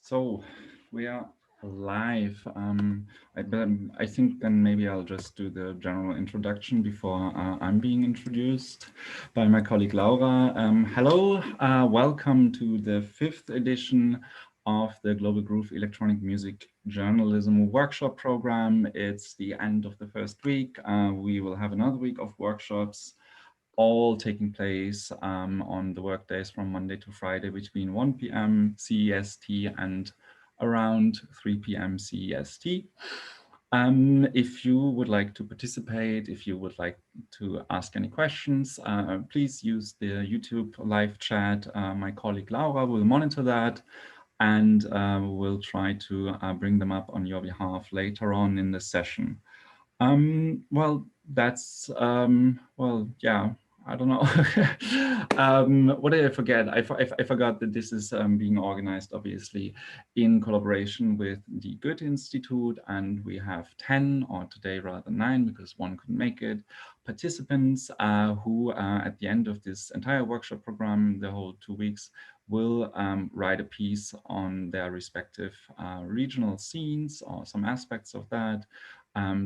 So we are live. I think then maybe I'll just do the general introduction before I'm being introduced by my colleague Laura. Hello, welcome to the 5th edition of the Global Groove Electronic Music Journalism Workshop Program. It's the end of the first week. We will have another week of workshops, all taking place on the workdays from Monday to Friday between 1 p.m. CEST and around 3 p.m. CEST. If you would like to participate, if you would like to ask any questions, please use the YouTube live chat. My colleague Laura will monitor that and will try to bring them up on your behalf later on in the session. Well, that's, yeah, I don't know. What did I forget? I forgot that this is being organized, obviously, in collaboration with the Goethe-Institut, and we have 10, or today rather 9, because one couldn't make it, participants who, at the end of this entire workshop program, the whole 2 weeks, will write a piece on their respective regional scenes or some aspects of that.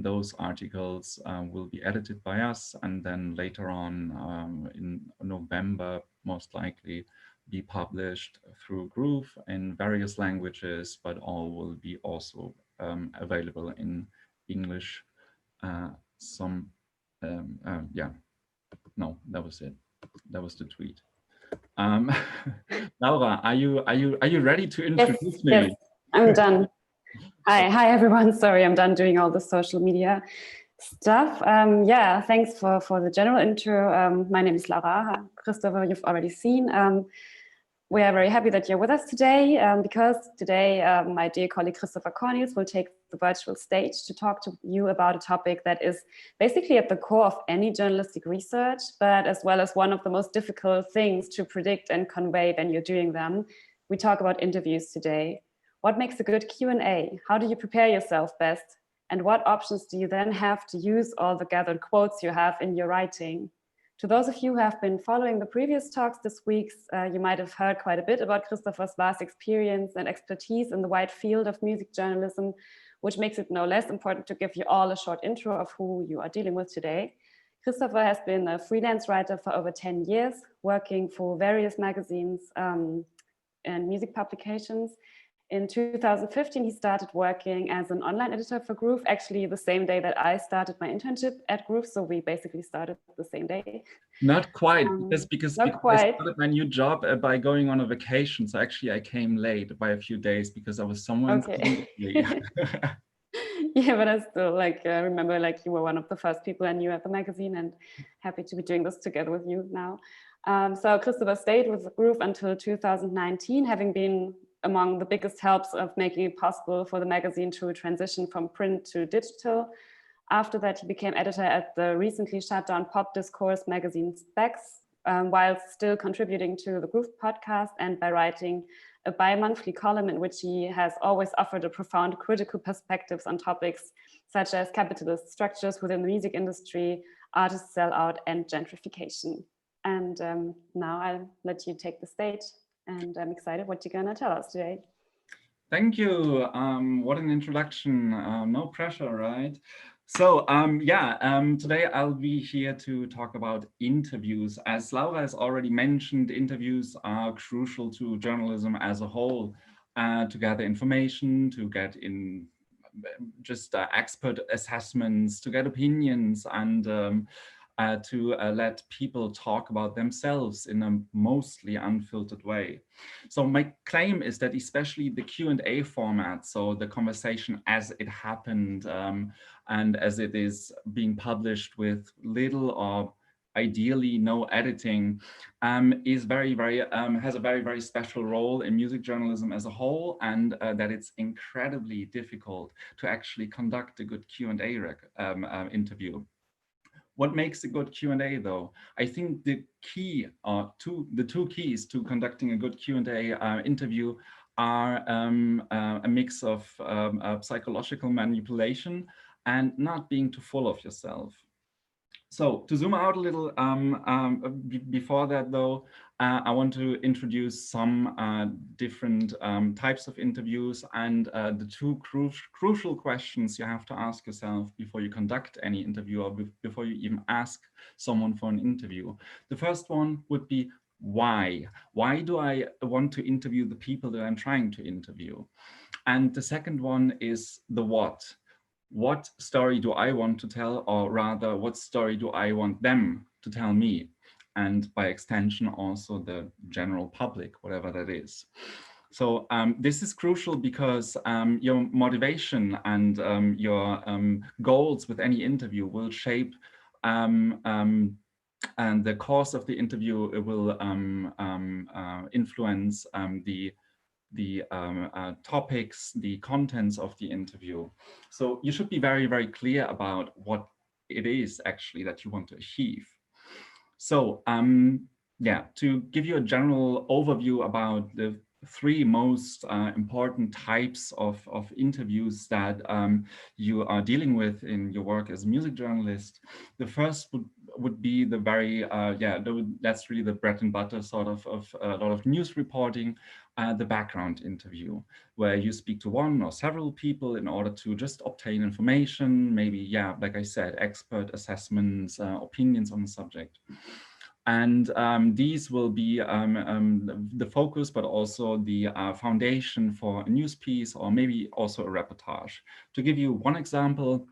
Those articles will be edited by us and then later on in November, most likely, be published through Groove in various languages, but all will be also available in English. Yeah, no, that was it. That was the tweet. Laura, are you ready to introduce me? Yes, I'm done. Hi everyone. Sorry, I'm done doing all the social media stuff. Yeah, thanks for the general intro. My name is Laura. Kristoffer, you've already seen. We are very happy that you're with us today because today my dear colleague Kristoffer Cornils will take the virtual stage to talk to you about a topic that is basically at the core of any journalistic research, but as well as one of the most difficult things to predict and convey when you're doing them. We talk about interviews today. What makes a good Q&A? How do you prepare yourself best? And what options do you then have to use all the gathered quotes you have in your writing? To those of you who have been following the previous talks this week, you might have heard quite a bit about Kristoffer's vast experience and expertise in the wide field of music journalism, which makes it no less important to give you all a short intro of who you are dealing with today. Kristoffer has been a freelance writer for over 10 years, working for various magazines and music publications. In 2015, he started working as an online editor for Groove, actually the same day that I started my internship at Groove. So we basically started the same day. Not quite, because I started my new job by going on a vacation. So actually I came late by a few days because I was somewhere in Italy. Yeah, but I still remember you were one of the first people I knew at the magazine, and happy to be doing this together with you now. So Kristoffer stayed with Groove until 2019, having been among the biggest helps of making it possible for the magazine to transition from print to digital. After that, he became editor at the recently shut down pop discourse magazine Specs, while still contributing to the Groove podcast and by writing a bi-monthly column in which he has always offered a profound critical perspectives on topics such as capitalist structures within the music industry, artist sellout, and gentrification. And now I'll let you take the stage. And I'm excited what you're gonna tell us today. Thank you. What an introduction. No pressure, right? So today I'll be here to talk about interviews. As Laura has already mentioned, interviews are crucial to journalism as a whole, to gather information, to get in just expert assessments, to get opinions, and to let people talk about themselves in a mostly unfiltered way. So my claim is that especially the Q&A format, so the conversation as it happened and as it is being published with little or ideally no editing, is has a very special role in music journalism as a whole, and that it's incredibly difficult to actually conduct a good Q&A interview. What makes a good Q&A though? I think the two keys to conducting a good Q&A interview are a mix of psychological manipulation and not being too full of yourself. So to zoom out a little, before that though, I want to introduce some different types of interviews and the two crucial questions you have to ask yourself before you conduct any interview or before you even ask someone for an interview. The first one would be why? Why do I want to interview the people that I'm trying to interview? And the second one is the what. What story do I want to tell, or rather, what story do I want them to tell me? And by extension, also the general public, whatever that is. So this is crucial because your motivation and your goals with any interview will shape and the course of the interview. It will influence the topics, the contents of the interview. So you should be very, very clear about what it is actually that you want to achieve. So yeah, to give you a general overview about the three most important types of interviews that you are dealing with in your work as a music journalist. The first would be the very, that's really the bread and butter sort of a lot of news reporting, the background interview, where you speak to one or several people in order to just obtain information, maybe, yeah, like I said, expert assessments, opinions on the subject. And these will be the focus, but also the foundation for a news piece or maybe also a reportage. To give you one example,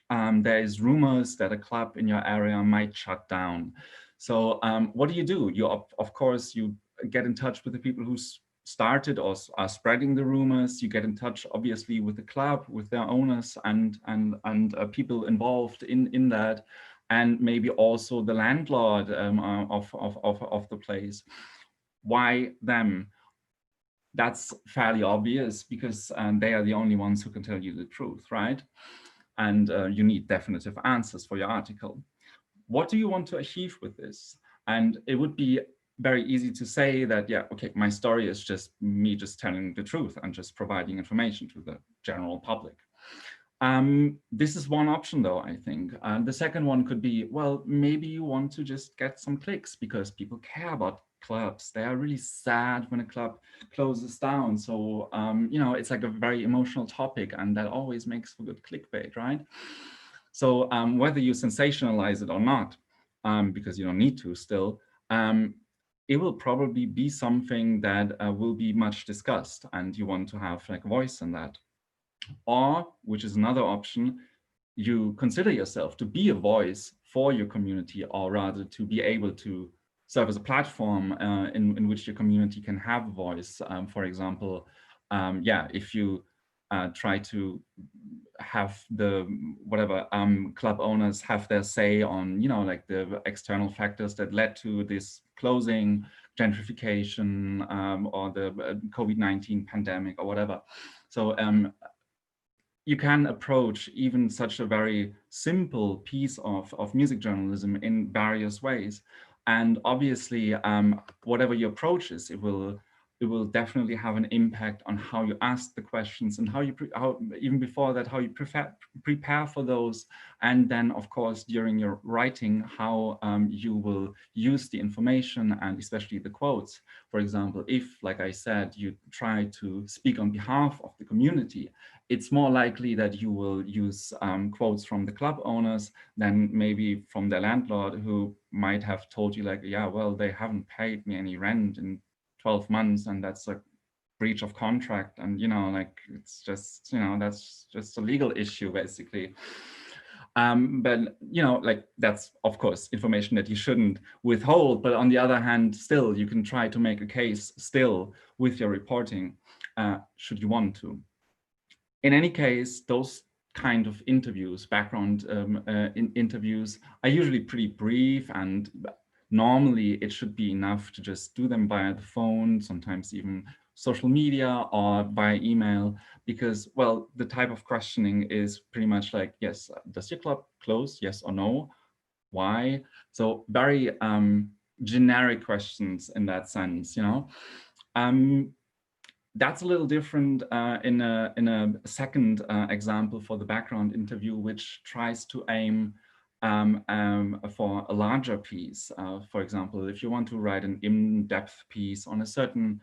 there is rumors that a club in your area might shut down. So what do? You, of course, you get in touch with the people who started or are spreading the rumors. You get in touch, obviously, with the club, with their owners and people involved in that, and maybe also the landlord of the place. Why them? That's fairly obvious because they are the only ones who can tell you the truth, right? And you need definitive answers for your article. What do you want to achieve with this? And it would be very easy to say that, yeah, okay, my story is just me just telling the truth and just providing information to the general public. This is one option, though, I think. The second one could be, well, maybe you want to just get some clicks because people care about clubs. They are really sad when a club closes down. So, you know, it's like a very emotional topic, and that always makes for good clickbait, right? So whether you sensationalize it or not, because you don't need to still, it will probably be something that will be much discussed, and you want to have like a voice in that. Or, which is another option, you consider yourself to be a voice for your community, or rather to be able to serve as a platform in which your community can have a voice. For example, yeah, if you try to have the whatever club owners have their say on, you know, like the external factors that led to this closing, gentrification, or the COVID-19 pandemic or whatever. So you can approach even such a very simple piece of music journalism in various ways. And obviously, whatever your approach is, it will definitely have an impact on how you ask the questions and how you, even before that, how you prepare for those. And then, of course, during your writing, how you will use the information and especially the quotes. For example, if, like I said, you try to speak on behalf of the community, it's more likely that you will use quotes from the club owners than maybe from the landlord, who might have told you like, yeah, well, they haven't paid me any rent in 12 months and that's a breach of contract. And, you know, like, it's just, you know, that's just a legal issue, basically. But, you know, like, that's, of course, information that you shouldn't withhold. But on the other hand, still, you can try to make a case still with your reporting, should you want to. In any case, those kind of interviews, background interviews, are usually pretty brief, and normally it should be enough to just do them via the phone, sometimes even social media or by email, because, well, the type of questioning is pretty much like, yes, does your club close? Yes or no? Why? So very generic questions in that sense, you know. That's a little different in a second example for the background interview, which tries to aim for a larger piece. For example, if you want to write an in-depth piece on a certain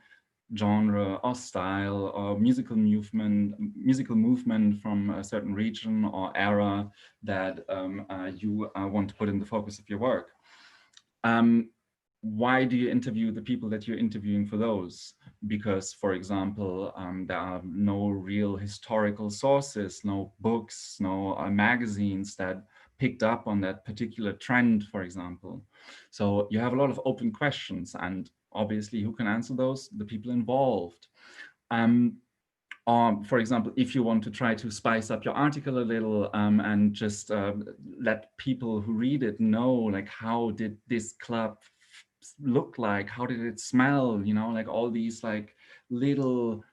genre or style or musical movement from a certain region or era that you want to put in the focus of your work. Why do you interview the people that you're interviewing for those? Because, for example, there are no real historical sources, no books, no magazines that picked up on that particular trend, for example. So you have a lot of open questions, and obviously who can answer those? The people involved. Or, for example, if you want to try to spice up your article a little and just let people who read it know, like, how did this club look like? How did it smell? You know, like all these like little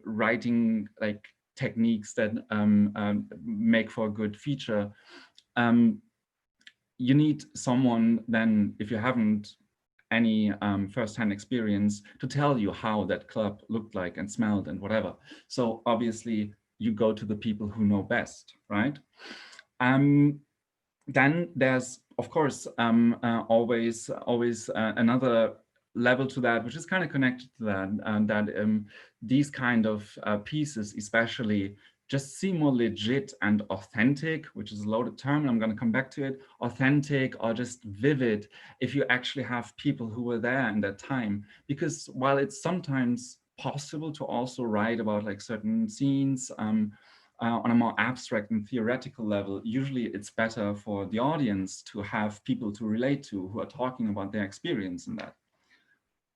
writing like techniques that make for a good feature. You need someone then, if you haven't any first-hand experience, to tell you how that club looked like and smelled and whatever. So obviously you go to the people who know best, right? Then there's, of course, always another level to that, which is kind of connected to that, and that these kind of pieces especially just seem more legit and authentic, which is a loaded term, and I'm going to come back to it, authentic or just vivid, if you actually have people who were there in that time. Because while it's sometimes possible to also write about like certain scenes on a more abstract and theoretical level, usually it's better for the audience to have people to relate to who are talking about their experience in that.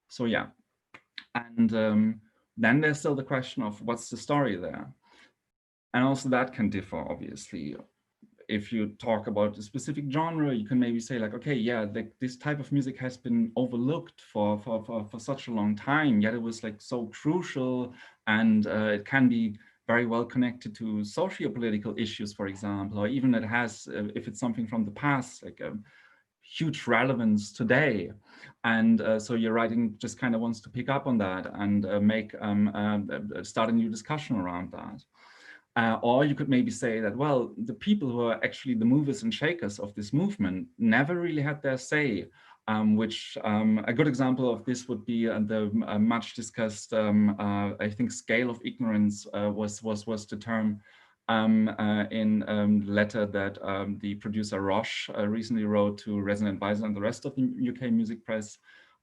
So yeah, and then there's still the question of what's the story there? And also that can differ, obviously. If you talk about a specific genre, you can maybe say like, okay, yeah, like this type of music has been overlooked for such a long time, yet it was like so crucial, and it can be very well connected to socio-political issues, for example, or even it has, if it's something from the past, like a huge relevance today. And so your writing just kind of wants to pick up on that and start a new discussion around that. Or you could maybe say that, well, the people who are actually the movers and shakers of this movement never really had their say, which a good example of this would be the much discussed, I think, scale of ignorance was the term in the letter that the producer Roche recently wrote to Resonant Bison and the rest of the UK music press,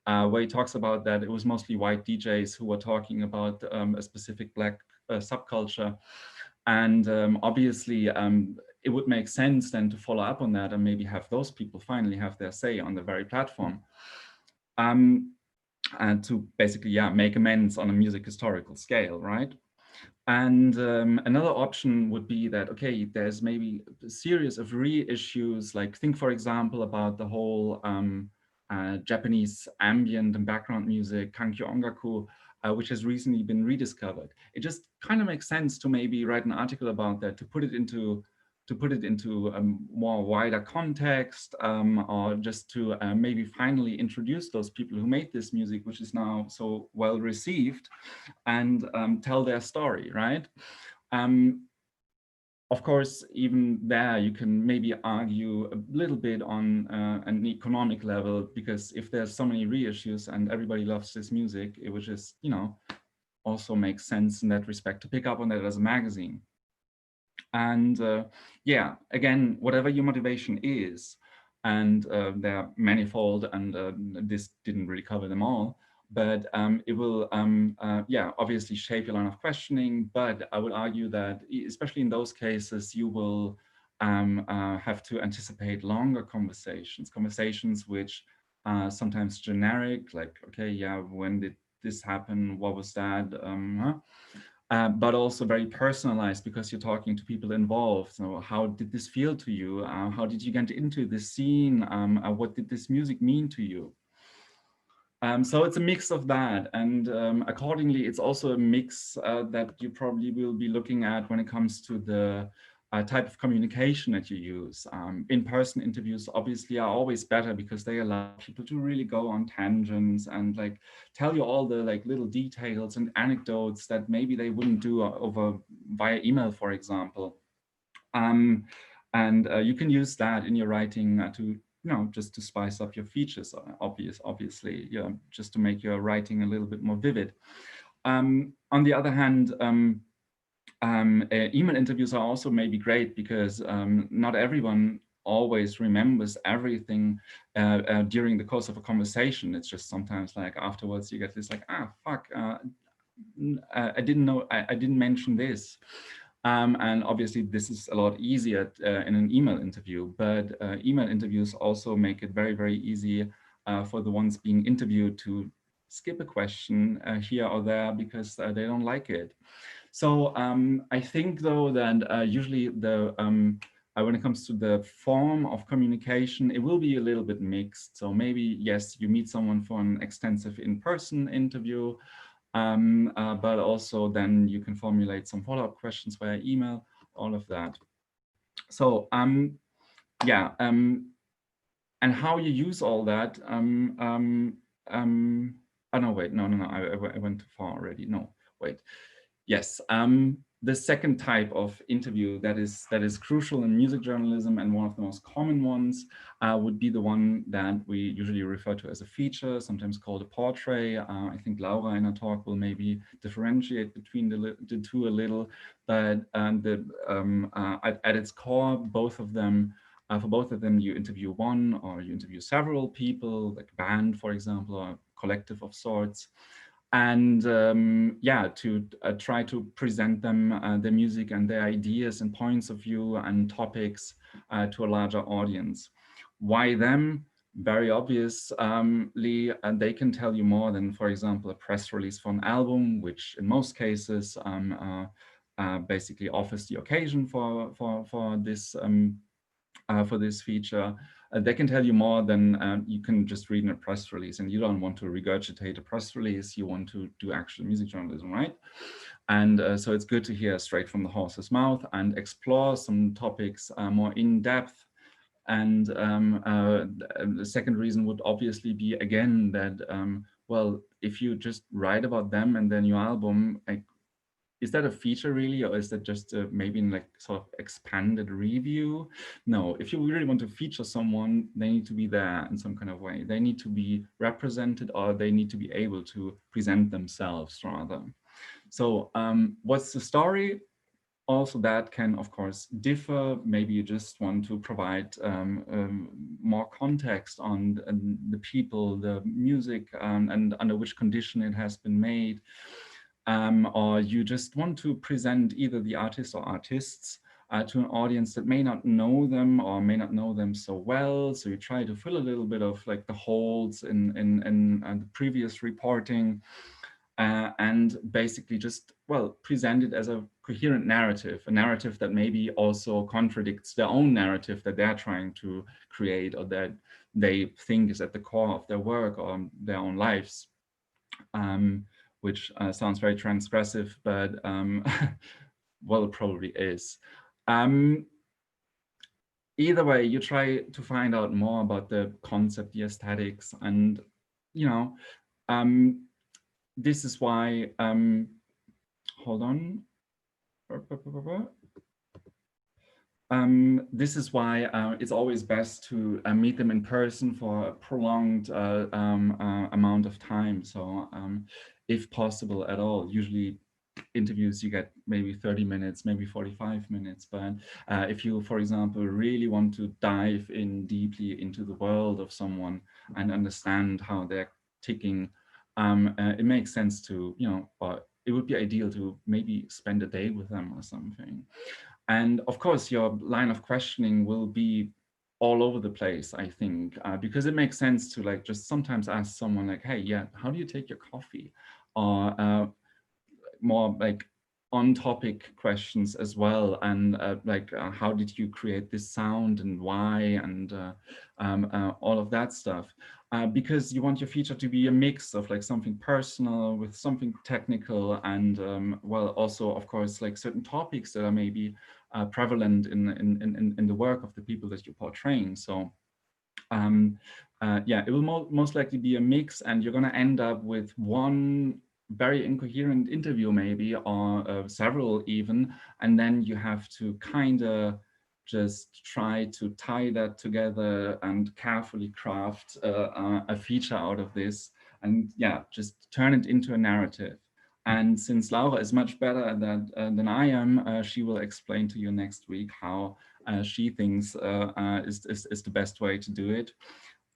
where he talks about that it was mostly white DJs who were talking about a specific Black subculture. And obviously, it would make sense then to follow up on that and maybe have those people finally have their say on the very platform. And to basically, yeah, make amends on a music historical scale, right? And another option would be that, okay, there's maybe a series of reissues, like think, for example, about the whole Japanese ambient and background music, Kankyo Ongaku, which has recently been rediscovered. It just kind of makes sense to maybe write an article about that, to put it into a more wider context, or just to maybe finally introduce those people who made this music, which is now so well received, and tell their story, right? Of course, even there, you can maybe argue a little bit on an economic level, because if there's so many reissues and everybody loves this music, it would just, you know, also make sense in that respect to pick up on that as a magazine. And yeah, again, whatever your motivation is, and they're manifold, and this didn't really cover them all, but it will, yeah, obviously shape your line of questioning. But I would argue that, especially in those cases, you will have to anticipate longer conversations which are sometimes generic, like, okay, yeah, when did this happen? What was that? But also very personalized, because you're talking to people involved. So how did this feel to you? How did you get into this scene? What did this music mean to you? So it's a mix of that. And accordingly, it's also a mix that you probably will be looking at when it comes to the type of communication that you use. In-person interviews obviously are always better, because they allow people to really go on tangents and like tell you all the like little details and anecdotes that maybe they wouldn't do over via email, for example. And you can use that in your writing to, just to spice up your features, obviously, just to make your writing a little bit more vivid. On the other hand, email interviews are also maybe great because not everyone always remembers everything during the course of a conversation. It's just sometimes like afterwards you get this like, fuck, I didn't know, I didn't mention this. And obviously this is a lot easier in an email interview, but email interviews also make it very, very easy for the ones being interviewed to skip a question here or there because they don't like it. So I think though that usually when it comes to the form of communication, it will be a little bit mixed. So maybe, yes, you meet someone for an extensive in-person interview, but also then you can formulate some follow-up questions via email, all of that. So yeah, and how you use all that, oh no, wait, no, I went too far already. No, wait. Yes, the second type of interview that is crucial in music journalism and one of the most common ones would be the one that we usually refer to as a feature, sometimes called a portrait. I think Laura in her talk will maybe differentiate between the two a little, but at its core, both of them, for both of them, you interview one or you interview several people, like a band, for example, or a collective of sorts. And yeah, to try to present them their music and their ideas and points of view and topics to a larger audience. Why them? Very obviously, they can tell you more than, for example, a press release for an album, which in most cases basically offers the occasion for this feature. They can tell you more than you can just read in a press release, and you don't want to regurgitate a press release. You want to do actual music journalism, right? And so it's good to hear straight from the horse's mouth and explore some topics more in depth. And the second reason would obviously be, again, that, well, if you just write about them and then your album, like, is that a feature really, or is that just maybe in like sort of expanded review? No, if you really want to feature someone, they need to be there in some kind of way. They need to be represented, or they need to be able to present themselves rather. So what's the story? Also, that can, of course, differ. Maybe you just want to provide more context on the people, the music, and under which condition it has been made. Or you just want to present either the artist or artists to an audience that may not know them or may not know them so well. So you try to fill a little bit of like the holes in the previous reporting and basically just, well, present it as a coherent narrative, a narrative that maybe also contradicts their own narrative that they're trying to create or that they think is at the core of their work or their own lives. Which sounds very transgressive, but well, it probably is. Either way, you try to find out more about the concept, the aesthetics, and, you know, this is why, hold on. This is why it's always best to meet them in person for a prolonged amount of time. So if possible at all, usually interviews you get maybe 30 minutes, maybe 45 minutes. But if you, for example, really want to dive in deeply into the world of someone and understand how they're ticking, it makes sense to, or it would be ideal to maybe spend a day with them or something. And of course, your line of questioning will be all over the place, I think, because it makes sense to like just sometimes ask someone like, hey, yeah, how do you take your coffee? Or more like on-topic questions as well, and how did you create this sound and why, and all of that stuff, because you want your feature to be a mix of like something personal with something technical, and well, also of course like certain topics that are maybe prevalent in the work of the people that you're portraying. So yeah, it will most likely be a mix, and you're going to end up with one very incoherent interview maybe, or several even, and then you have to kind of just try to tie that together and carefully craft a feature out of this, and yeah, just turn it into a narrative. And since Laura is much better at that than I am, she will explain to you next week how she thinks is the best way to do it.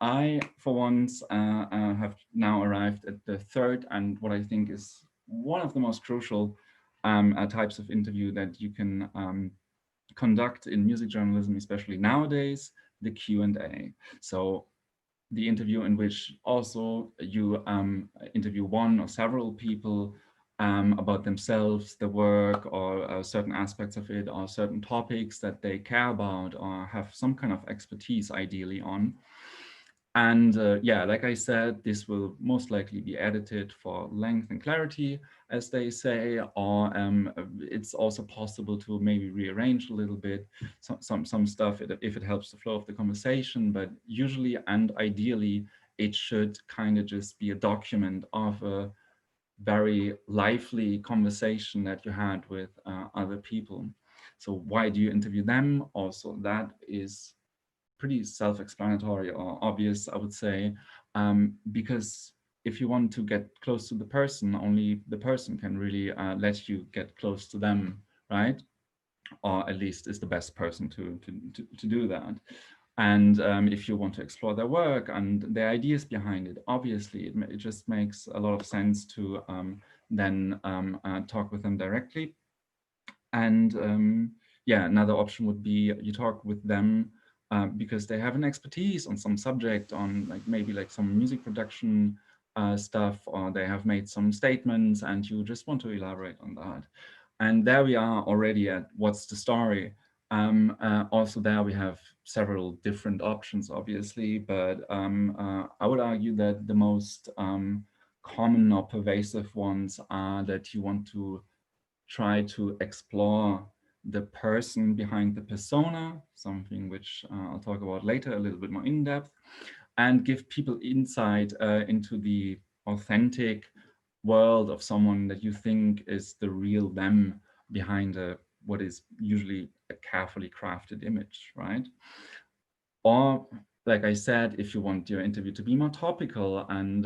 I, for once, have now arrived at the third and what I think is one of the most crucial types of interview that you can conduct in music journalism, especially nowadays, the Q&A. So the interview in which also you interview one or several people about themselves, the work, or certain aspects of it, or certain topics that they care about or have some kind of expertise ideally on. And yeah, like I said, this will most likely be edited for length and clarity, as they say, or it's also possible to maybe rearrange a little bit some stuff if it helps the flow of the conversation. But usually and ideally, it should kind of just be a document of a very lively conversation that you had with other people. So why do you interview them? Also, that is pretty self-explanatory or obvious, I would say, because if you want to get close to the person, only the person can really let you get close to them, right? Or at least is the best person to do that. And if you want to explore their work and the ideas behind it, obviously it just makes a lot of sense to then talk with them directly. And yeah, another option would be you talk with them because they have an expertise on some subject, on like maybe like some music production stuff, or they have made some statements and you just want to elaborate on that. And there we are already at what's the story. Also there we have several different options, obviously, but I would argue that the most common or pervasive ones are that you want to try to explore the person behind the persona, something which I'll talk about later a little bit more in depth, and give people insight into the authentic world of someone that you think is the real them behind what is usually a carefully crafted image, right? Or, like I said, if you want your interview to be more topical and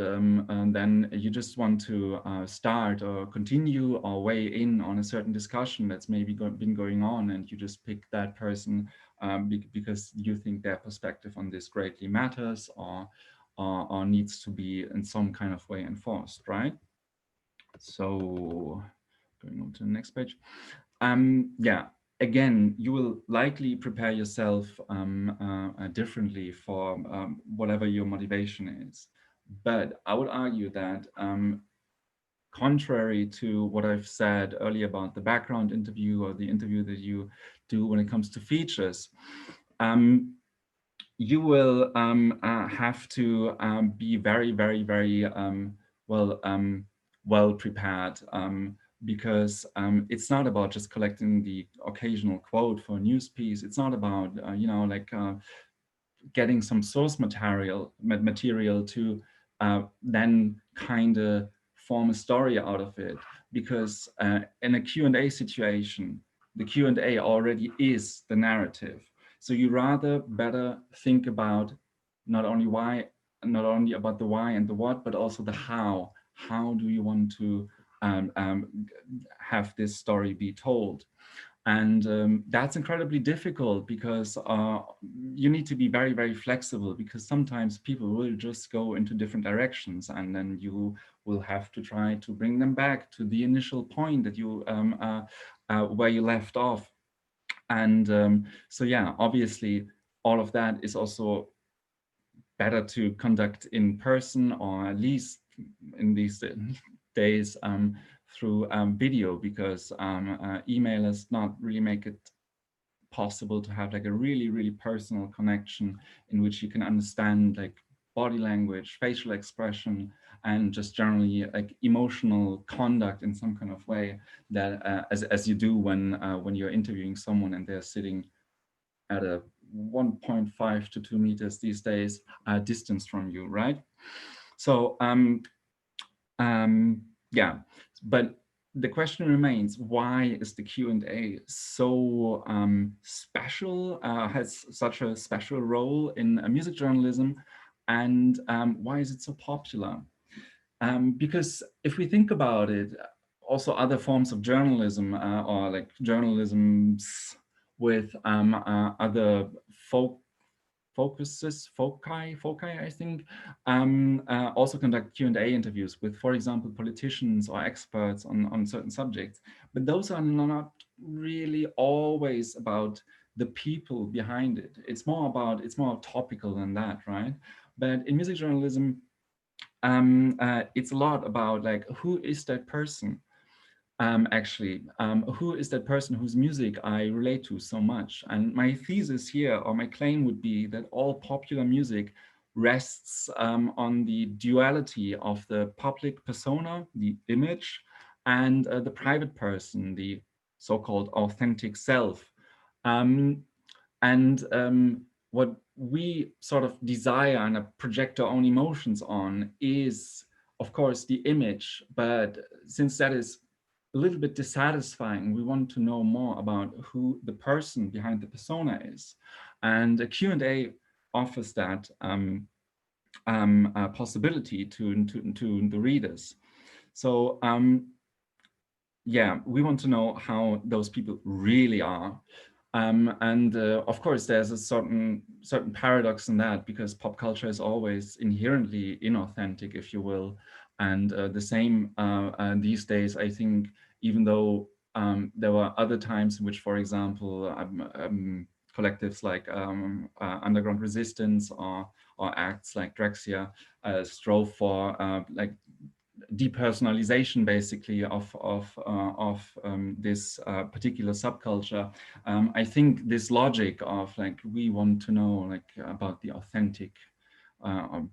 then you just want to start or continue or weigh in on a certain discussion that's maybe been going on, and you just pick that person because you think their perspective on this greatly matters or needs to be in some kind of way enforced, right? So going on to the next page. Yeah, again, you will likely prepare yourself differently for whatever your motivation is. But I would argue that contrary to what I've said earlier about the background interview or the interview that you do when it comes to features, you will have to be very, very, very well prepared. Because it's not about just collecting the occasional quote for a news piece. It's not about, you know, like getting some source material to then kind of form a story out of it. Because in a Q&A situation, the Q&A already is the narrative. So you rather better think about not only about the why and the what, but also the how. How do you want to have this story be told? And that's incredibly difficult because you need to be very, very flexible, because sometimes people will just go into different directions, and then you will have to try to bring them back to the initial point that you where you left off. And so yeah, obviously all of that is also better to conduct in person, or at least in these days through video, because email does not really make it possible to have like a really, really personal connection in which you can understand like body language, facial expression, and just generally like emotional conduct in some kind of way that as you do when you're interviewing someone and they're sitting at a 1.5 to 2 meters these days distance from you, right? So yeah, but the question remains, why is the Q&A so special, has such a special role in music journalism, and why is it so popular? Because if we think about it, also other forms of journalism or like journalisms with other foci, I think, also conduct Q&A interviews with, for example, politicians or experts on certain subjects. But those are not really always about the people behind it. It's more topical than that, right? But in music journalism, it's a lot about like, who is that person? Who is that person whose music I relate to so much? And my thesis here, or my claim, would be that all popular music rests on the duality of the public persona, the image, and the private person, the so-called authentic self. What we sort of desire and project our own emotions on is, of course, the image. But since that is a little bit dissatisfying, we want to know more about who the person behind the persona is. And a Q&A offers that possibility to the readers. So yeah, we want to know how those people really are. Of course, there's a certain paradox in that, because pop culture is always inherently inauthentic, if you will. And the same these days, I think, even though there were other times in which, for example, collectives like Underground Resistance or acts like Drexciya strove for like depersonalization, basically, of this particular subculture. I think this logic of like, we want to know like about the authentic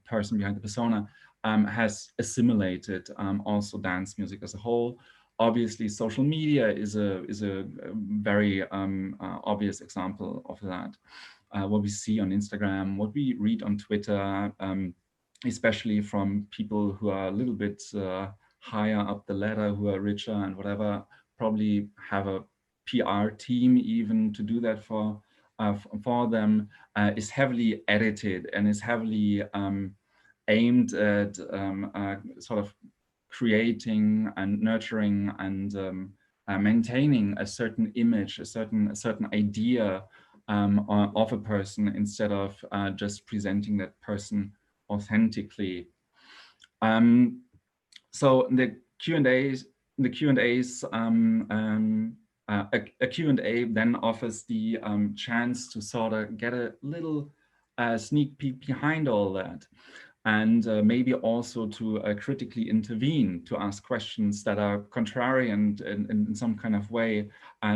person behind the persona has assimilated also dance music as a whole. Obviously, social media is a very obvious example of that. What we see on Instagram, what we read on Twitter, especially from people who are a little bit higher up the ladder, who are richer and whatever, probably have a PR team even to do that for them, is heavily edited and is heavily aimed at sort of creating and nurturing and maintaining a certain image, a certain idea of a person, instead of just presenting that person authentically. So the Q&As, a Q&A then offers the chance to sort of get a little sneak peek behind all that, and maybe also to critically intervene, to ask questions that are contrary and in some kind of way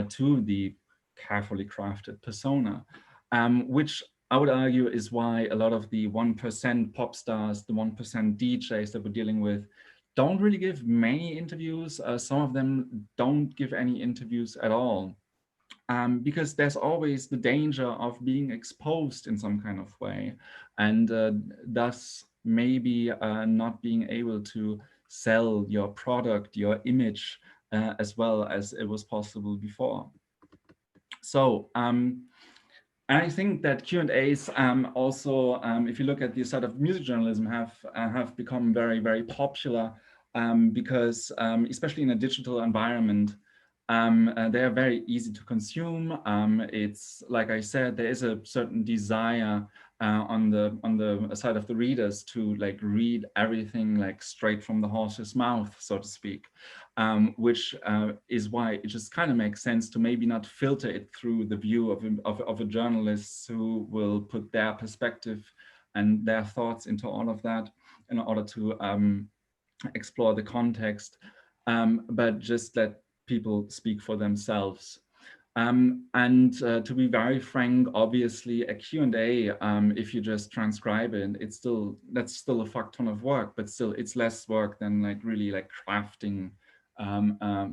to the carefully crafted persona, which I would argue is why a lot of the 1% pop stars, the 1% DJs that we're dealing with, don't really give many interviews. Some of them don't give any interviews at all, because there's always the danger of being exposed in some kind of way, and thus maybe not being able to sell your product, your image, as well as it was possible before. So I think that Q&As also, if you look at the side of music journalism, have become very, very popular, because especially in a digital environment, they are very easy to consume. It's like I said, there is a certain desire on the side of the readers to like read everything like straight from the horse's mouth, so to speak, which is why it just kind of makes sense to maybe not filter it through the view of a journalist who will put their perspective and their thoughts into all of that in order to explore the context, but just let people speak for themselves. To be very frank, obviously a Q&A, if you just transcribe it, that's still a fuck ton of work, but still it's less work than like really like crafting a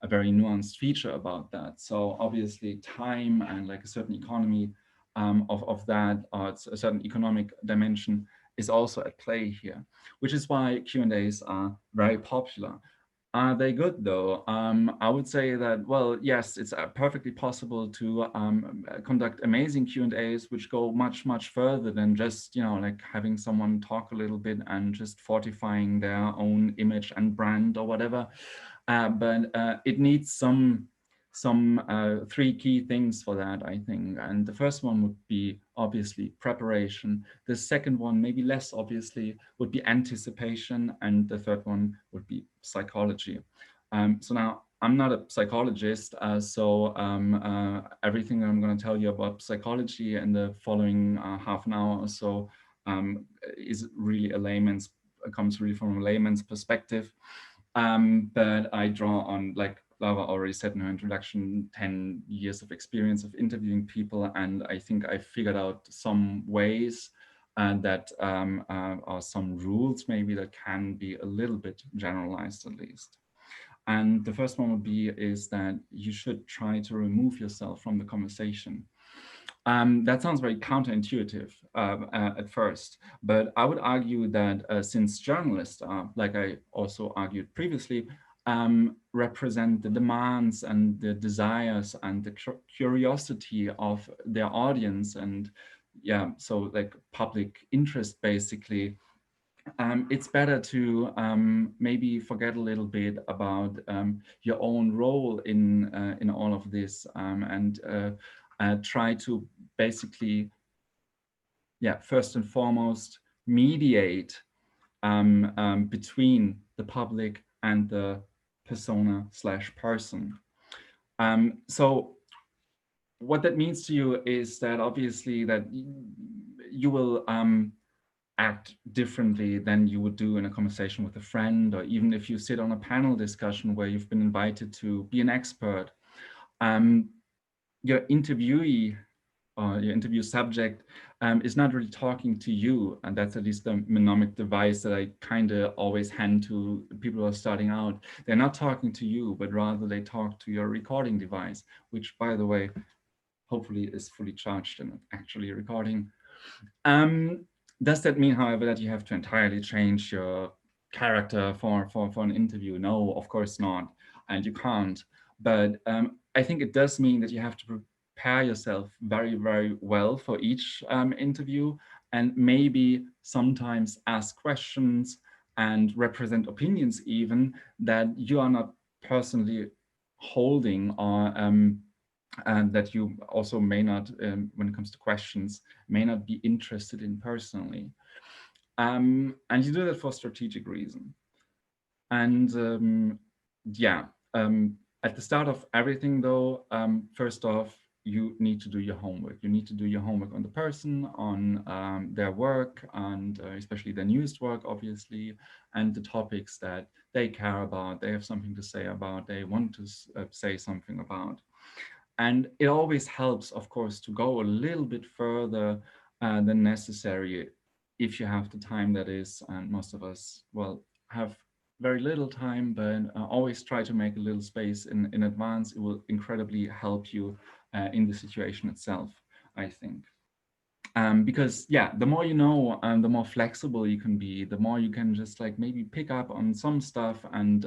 very nuanced feature about that. So obviously time and like a certain economy of that, or a certain economic dimension is also at play here, which is why Q&As are very popular. Are they good though? I would say that, well, yes, it's perfectly possible to conduct amazing Q&As, which go much, much further than just, like having someone talk a little bit and just fortifying their own image and brand or whatever. But it needs some three key things for that, I think. And the first one would be obviously preparation. The second one, maybe less obviously, would be anticipation. And the third one would be psychology. So now I'm not a psychologist, so everything I'm going to tell you about psychology in the following half an hour or so is really comes really from a layman's perspective. But I draw on, like Laura already said in her introduction, 10 years of experience of interviewing people. And I think I figured out some ways that are some rules maybe that can be a little bit generalized at least. And the first one would be is that you should try to remove yourself from the conversation. That sounds very counterintuitive at first, but I would argue that since journalists are, like I also argued previously, represent the demands and the desires and the curiosity of their audience, and yeah, so like public interest basically, it's better to maybe forget a little bit about your own role in all of this, and try to basically, yeah, first and foremost, mediate between the public and the persona slash person. So what that means to you is that obviously that you will act differently than you would do in a conversation with a friend, or even if you sit on a panel discussion where you've been invited to be an expert. Your interviewee or your interview subject is not really talking to you, and that's at least the mnemonic device that I kind of always hand to people who are starting out. They're not talking to you, but rather they talk to your recording device, which, by the way, hopefully is fully charged and actually recording. Does that mean, however, that you have to entirely change your character for an interview? No, of course not, and you can't. But I think it does mean that you have to prepare yourself very, very well for each interview, and maybe sometimes ask questions and represent opinions even that you are not personally holding, or and that you also may not, when it comes to questions, may not be interested in personally. And you do that for strategic reason. And yeah, at the start of everything though, first off, you need to do your homework. You need to do your homework on the person, on their work, and especially their newest work, obviously, and the topics that they care about, they have something to say about, they want to say something about. And it always helps, of course, to go a little bit further than necessary if you have the time, that is. And most of us, well, have very little time, but always try to make a little space in advance. It will incredibly help you in the situation itself, I think. Because yeah, the more you know, the more flexible you can be, the more you can just like maybe pick up on some stuff, and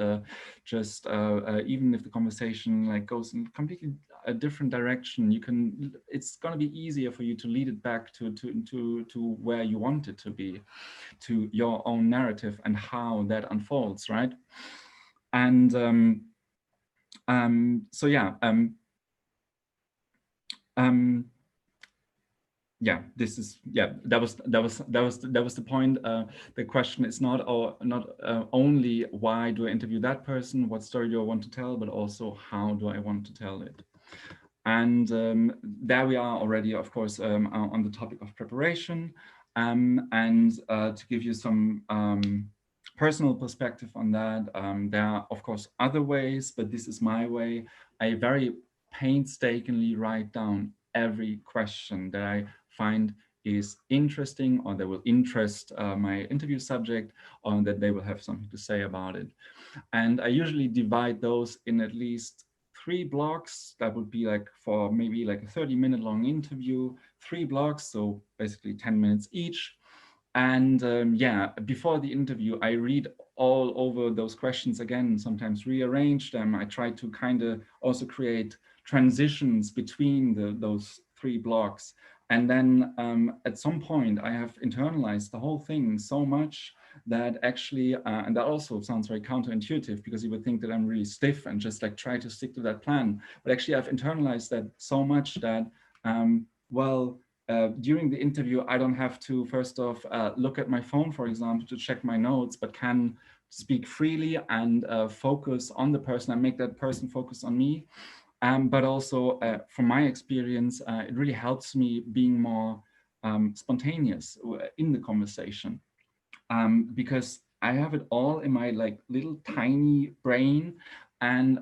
just even if the conversation like goes in completely a different direction, it's going to be easier for you to lead it back to where you want it to be, to your own narrative and how that unfolds, right? And so yeah, yeah, this is, yeah, that was the point. The question is not only why do I interview that person, what story do I want to tell, but also how do I want to tell it. And there we are already, of course, on the topic of preparation. And to give you some personal perspective on that, there are, of course, other ways, but this is my way. I very painstakingly write down every question that I find is interesting, or that will interest my interview subject, or that they will have something to say about it. And I usually divide those in at least 3 blocks. That would be like for maybe like a 30-minute long interview, 3 blocks, so basically 10 minutes each. And yeah, before the interview, I read all over those questions again, sometimes rearrange them. I try to kind of also create transitions between those three blocks. And then at some point, I have internalized the whole thing so much that actually, and that also sounds very counterintuitive, because you would think that I'm really stiff and just like try to stick to that plan. But actually, I've internalized that so much that, during the interview, I don't have to first off look at my phone, for example, to check my notes, but can speak freely and focus on the person and make that person focus on me. But also, from my experience, it really helps me being more spontaneous in the conversation, because I have it all in my like little tiny brain, and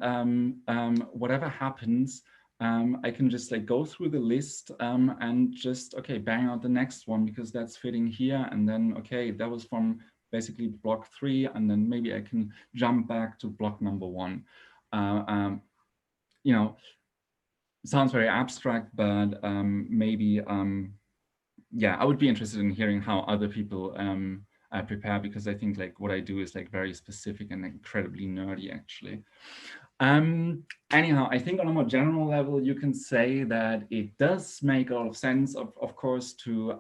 whatever happens, I can just like go through the list and just, okay, bang out the next one because that's fitting here. And then, okay, that was from basically block 3. And then maybe I can jump back to block number 1. You know, sounds very abstract, but maybe, yeah, I would be interested in hearing how other people prepare, because I think like what I do is like very specific and incredibly nerdy, actually. Anyhow, I think on a more general level, you can say that it does make a lot of sense, of course, to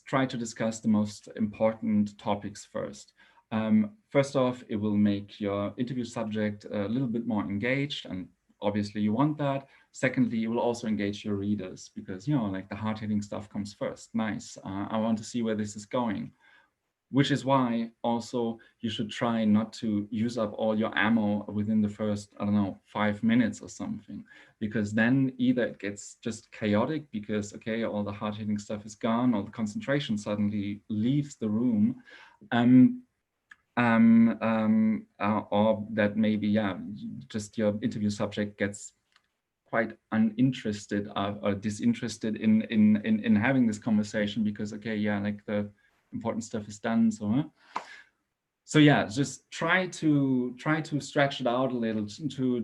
try to discuss the most important topics first. First off, it will make your interview subject a little bit more engaged, and obviously you want that. Secondly, it will also engage your readers, because, you know, like the hard-hitting stuff comes first. Nice. I want to see where this is going. Which is why also you should try not to use up all your ammo within the first, I don't know, 5 minutes or something, because then either it gets just chaotic because, okay, all the hard-hitting stuff is gone, or the concentration suddenly leaves the room, or that maybe, yeah, just your interview subject gets quite uninterested or disinterested in having this conversation, because, okay, yeah, like the important stuff is done. So yeah, just try to stretch it out a little to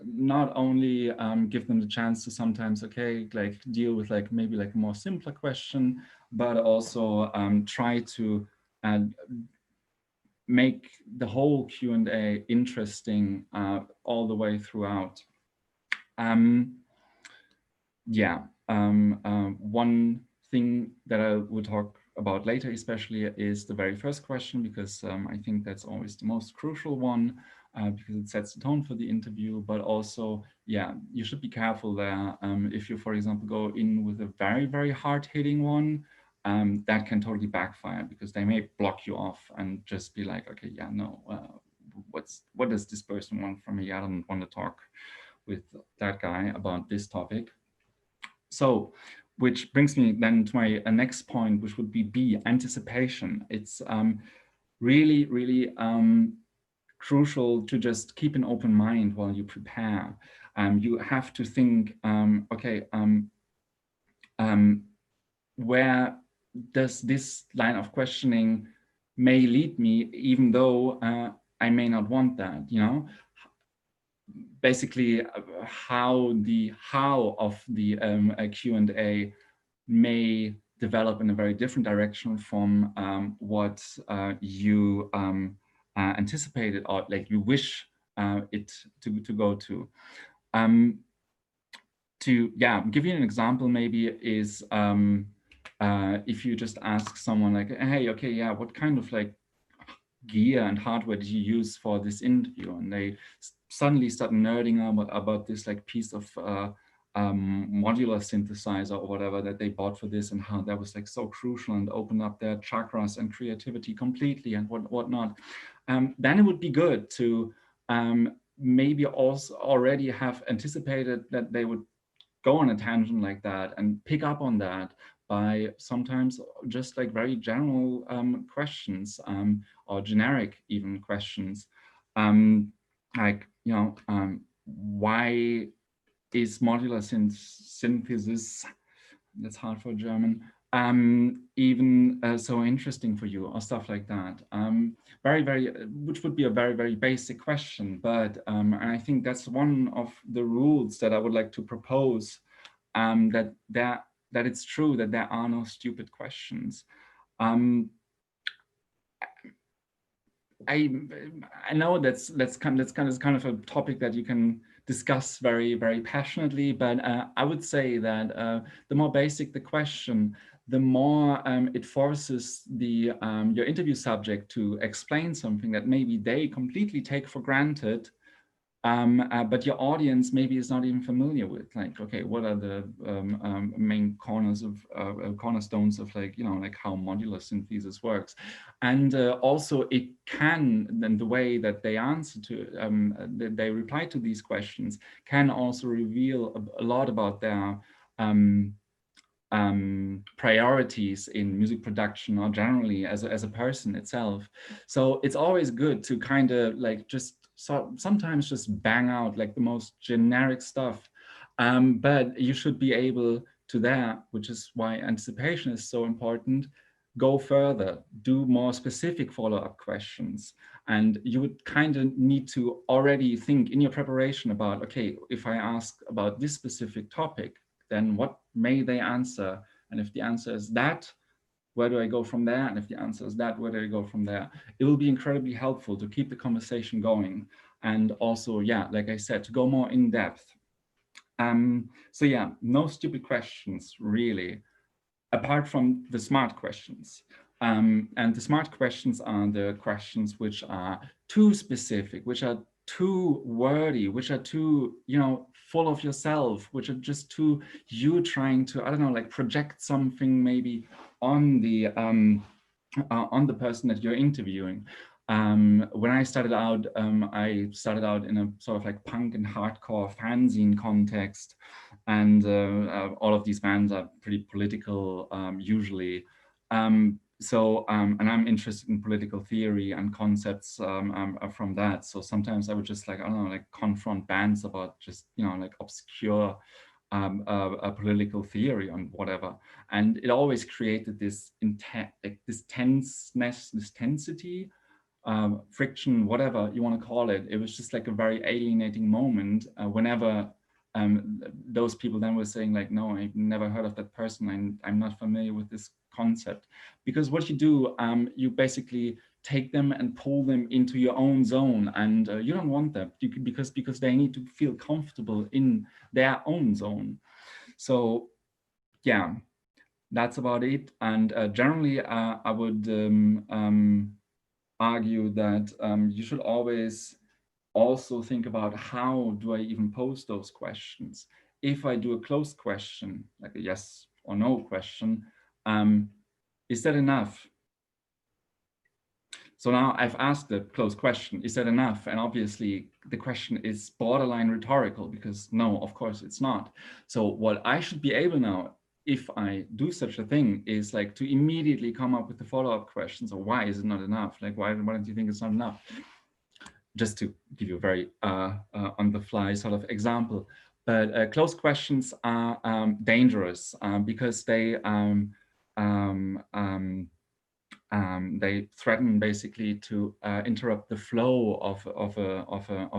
not only give them the chance to sometimes, okay, like deal with like maybe like a more simpler question, but also try to make the whole Q&A interesting all the way throughout. One thing that I will talk about later especially is the very first question, because I think that's always the most crucial one, because it sets the tone for the interview. But also, yeah, you should be careful there. If you, for example, go in with a very, very hard-hitting one, that can totally backfire, because they may block you off and just be like, okay, yeah, no, what does this person want from me? I don't want to talk with that guy about this topic. So, which brings me then to my next point, which would be B, anticipation. It's really, really crucial to just keep an open mind while you prepare. You have to think, okay, where does this line of questioning may lead me, even though I may not want that, you know? Basically, how the how of the Q&A may develop in a very different direction from what you anticipated, or like you wish it to go to. To give you an example, maybe is if you just ask someone like, hey, okay, yeah, what kind of like gear and hardware did you use for this interview? And they suddenly start nerding about this like piece of modular synthesizer or whatever that they bought for this, and how that was like so crucial and opened up their chakras and creativity completely and whatnot. Then it would be good to maybe also already have anticipated that they would go on a tangent like that and pick up on that by sometimes just like very general questions or generic even questions. Like, you know, why is modular synthesis, that's hard for German, even so interesting for you, or stuff like that. Which would be a very, very basic question, but and I think that's one of the rules that I would like to propose, that it's true that there are no stupid questions. I know that's kind of a topic that you can discuss very, very passionately, but I would say that the more basic the question, the more it forces the your interview subject to explain something that maybe they completely take for granted, but your audience maybe is not even familiar with. Like, okay, what are the main cornerstones of, like, you know, like how modular synthesis works, and also it can, then the way that they answer to they reply to these questions can also reveal a lot about their priorities in music production or generally as a person itself. So it's always good to kind of like just sometimes just bang out like the most generic stuff, but you should be able to that, which is why anticipation is so important, go further, do more specific follow-up questions. And you would kind of need to already think in your preparation about, okay, if I ask about this specific topic, then what may they answer? And if the answer is that, where do I go from there? And if the answer is that, where do I go from there? It will be incredibly helpful to keep the conversation going. And also, yeah, like I said, to go more in depth. So yeah, no stupid questions, really, apart from the smart questions. And the smart questions are the questions which are too specific, which are too wordy, which are too, you know, full of yourself, which are just too you trying to, I don't know, like project something maybe on the person that you're interviewing. When I started out in a sort of like punk and hardcore fanzine context, and all of these bands are pretty political usually. And I'm interested in political theory and concepts from that. So sometimes I would just like, I don't know, like confront bands about just, you know, like obscure a political theory on whatever. And it always created this this tenseness, this tensity, friction, whatever you want to call it. It was just like a very alienating moment whenever those people then were saying like, no, I've never heard of that person. I'm not familiar with this concept. Because what you do, you basically take them and pull them into your own zone, and you don't want that because they need to feel comfortable in their own zone. So yeah, that's about it. And generally, I would argue that you should always also think about, how do I even pose those questions? If I do a closed question, like a yes or no question, is that enough? So now I've asked the closed question, is that enough? And obviously the question is borderline rhetorical, because no, of course it's not. So what I should be able now, if I do such a thing, is like to immediately come up with the follow-up questions. Or why is it not enough? Like, why don't you think it's not enough? Just to give you a very on the fly sort of example. But closed questions are dangerous because they threaten basically to interrupt the flow of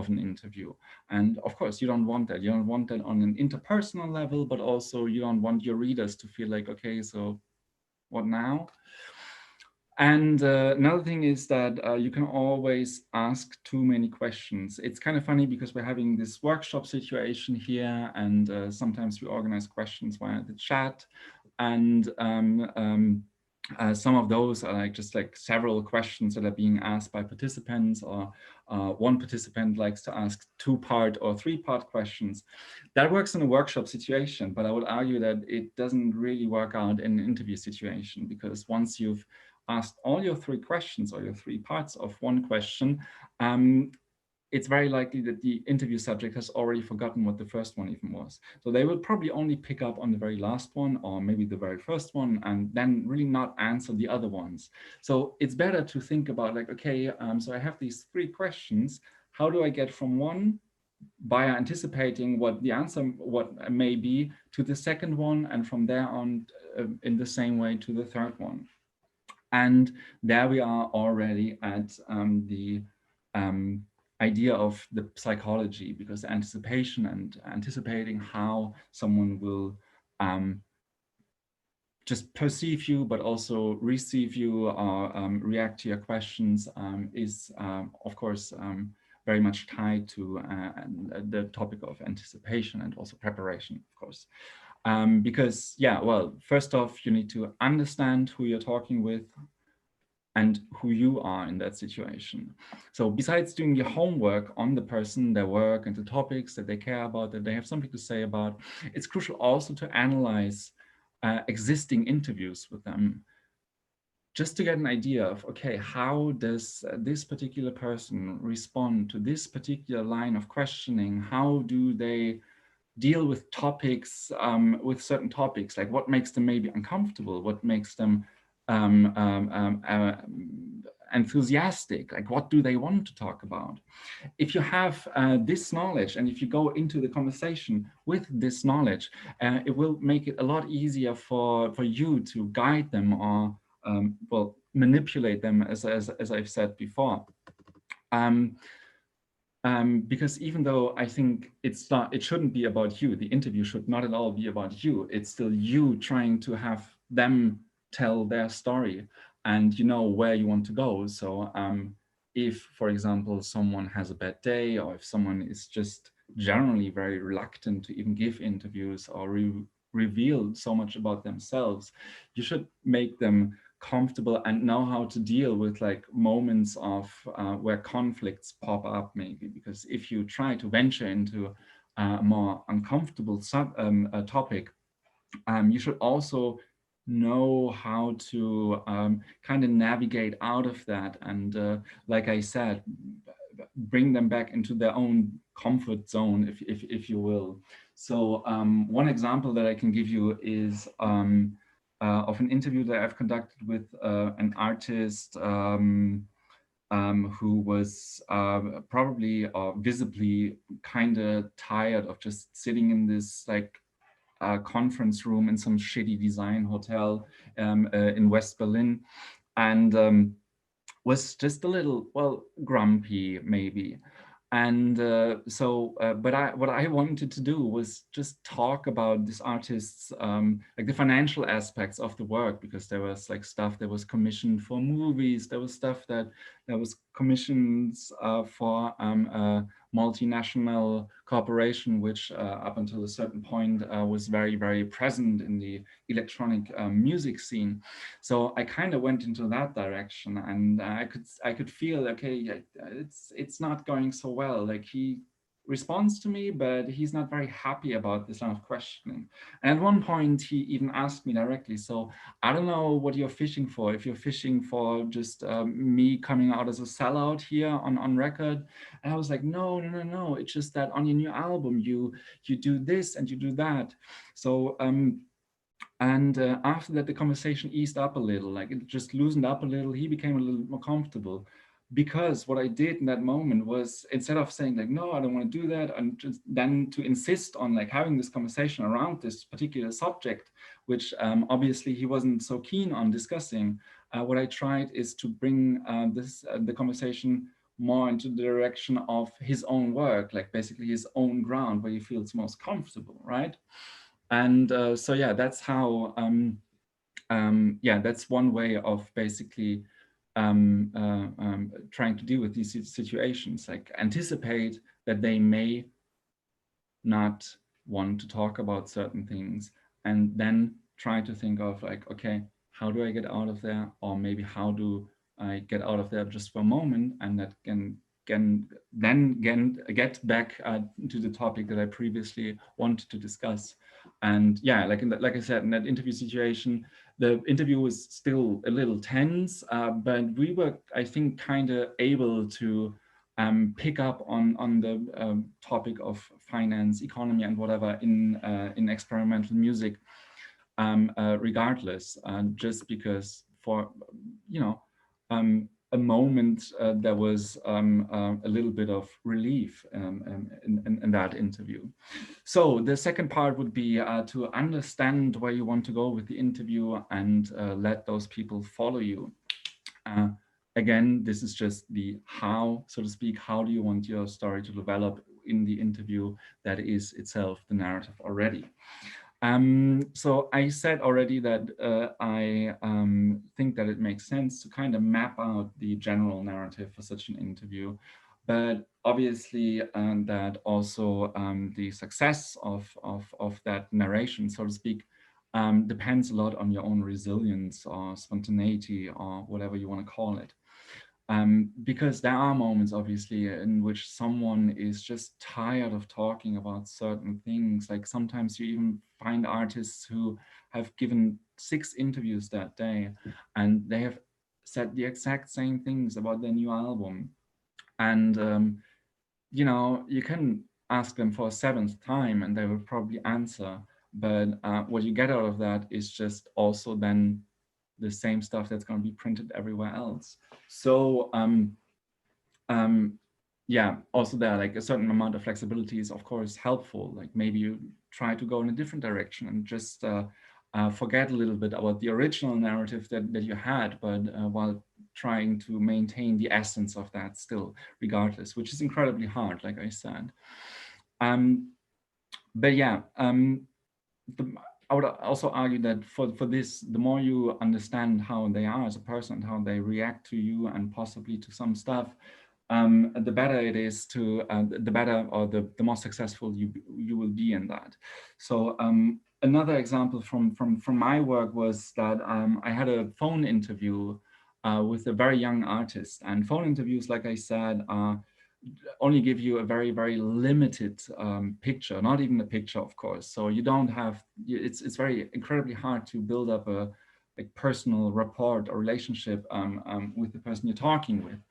an interview. And of course, you don't want that. You don't want that on an interpersonal level, but also you don't want your readers to feel like, okay, so what now? And another thing is that you can always ask too many questions. It's kind of funny because we're having this workshop situation here, and sometimes we organize questions via the chat. And some of those are like just like several questions that are being asked by participants, or one participant likes to ask 2-part or 3-part questions. That works in a workshop situation, but I would argue that it doesn't really work out in an interview situation, because once you've asked all your 3 questions or your 3 parts of one question, it's very likely that the interview subject has already forgotten what the first one even was. So they will probably only pick up on the very last one, or maybe the very first one, and then really not answer the other ones. So it's better to think about like, okay, so I have these 3 questions. How do I get from one, by anticipating what the answer may be, to the second one, and from there on in the same way to the third one? And there we are already at the idea of the psychology, because anticipation and anticipating how someone will just perceive you, but also receive you or react to your questions is, of course, very much tied to the topic of anticipation and also preparation, of course. Because, yeah, well, first off, you need to understand who you're talking with and who you are in that situation. So besides doing your homework on the person, their work, and the topics that they care about, that they have something to say about, it's crucial also to analyze existing interviews with them, just to get an idea of, okay, how does this particular person respond to this particular line of questioning? How do they deal with topics, with certain topics? Like, what makes them maybe uncomfortable? What makes them enthusiastic? Like, what do they want to talk about? If you have this knowledge, and if you go into the conversation with this knowledge, it will make it a lot easier for you to guide them or, well, manipulate them, as I've said before. Because even though I think it shouldn't be about you, the interview should not at all be about you. It's still you trying to have them tell their story, and you know where you want to go. So if, for example, someone has a bad day, or if someone is just generally very reluctant to even give interviews or reveal so much about themselves, you should make them comfortable and know how to deal with like moments of where conflicts pop up, maybe. Because if you try to venture into a more uncomfortable topic, you should also know how to kind of navigate out of that, and like I said, bring them back into their own comfort zone, if you will. So one example that I can give you is of an interview that I've conducted with an artist who was probably or visibly kind of tired of just sitting in this like conference room in some shitty design hotel in West Berlin, and was just a little, well, grumpy maybe. And but what I wanted to do was just talk about this artist's like the financial aspects of the work, because there was like stuff that was commissioned for movies, there was stuff that was commissions for a multinational corporation, which up until a certain point was very, very present in the electronic music scene. So I kind of went into that direction, and I could feel, okay, it's not going so well. Like, he responds to me, but he's not very happy about this line of questioning. And at one point, he even asked me directly, so I don't know what you're fishing for. If you're fishing for just me coming out as a sellout here on record. And I was like, no. It's just that on your new album, you do this and you do that. So and after that, the conversation eased up a little, like it just loosened up a little. He became a little more comfortable, because what I did in that moment was, instead of saying like, no, I don't want to do that, and just then to insist on like having this conversation around this particular subject, which obviously he wasn't so keen on discussing, what I tried is to bring the conversation more into the direction of his own work, like basically his own ground where he feels most comfortable, right? And so, yeah, that's how, yeah, that's one way of basically trying to deal with these situations, like anticipate that they may not want to talk about certain things, and then try to think of like, okay, how do I get out of there? Or maybe how do I get out of there just for a moment, and that can then get back to the topic that I previously wanted to discuss. And yeah, like I said, in that interview situation, the interview was still a little tense, but we were, I think, kind of able to pick up on the topic of finance, economy, and whatever in experimental music, regardless, just because for, you know, a moment there was a little bit of relief in that interview. So the second part would be to understand where you want to go with the interview, and let those people follow you. Again, this is just the how, so to speak. How do you want your story to develop in the interview? That is itself the narrative already. So I said already that I think that it makes sense to kind of map out the general narrative for such an interview, but obviously that also the success of that narration, so to speak, depends a lot on your own resilience or spontaneity or whatever you want to call it. Because there are moments, obviously, in which someone is just tired of talking about certain things. Like sometimes you even find artists who have given 6 interviews that day, and they have said the exact same things about their new album. And, you know, you can ask them for a 7th time and they will probably answer. But what you get out of that is just also then the same stuff that's going to be printed everywhere else. So yeah, also there, like a certain amount of flexibility is of course helpful. Like maybe you try to go in a different direction and just forget a little bit about the original narrative that you had, but while trying to maintain the essence of that still, regardless, which is incredibly hard, like I said. But yeah, I would also argue that for this, the more you understand how they are as a person, how they react to you and possibly to some stuff, the better it is to, the better or the more successful you will be in that. So another example from my work was that I had a phone interview with a very young artist, and phone interviews, like I said, only give you a very, very limited picture, not even a picture, of course. So you don't have, it's very incredibly hard to build up a personal rapport or relationship with the person you're talking with.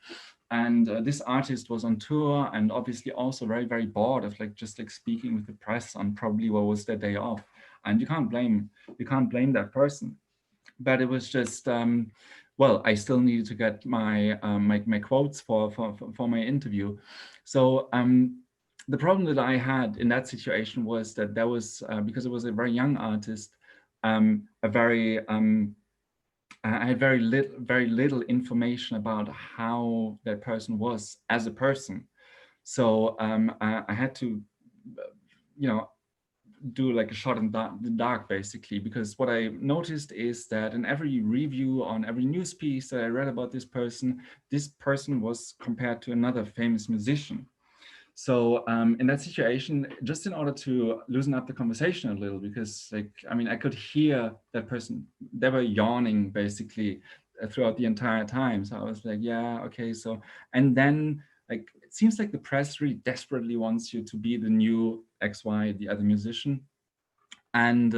And this artist was on tour and obviously also very, very bored of just speaking with the press on probably what was their day off. And you can't blame that person. But it was just, well, I still needed to get my my quotes for my interview. So the problem that I had in that situation was that there was, because it was a very young artist, a very I had very little information about how that person was as a person. So I had to, you know, do like a shot in the dark, basically, because what I noticed is that in every review on every news piece that I read about this person was compared to another famous musician. So in that situation, just in order to loosen up the conversation a little, because I mean, I could hear that person, they were yawning basically throughout the entire time. So I was like, yeah, okay. So, and then it seems like the press really desperately wants you to be the new XY, the other musician. And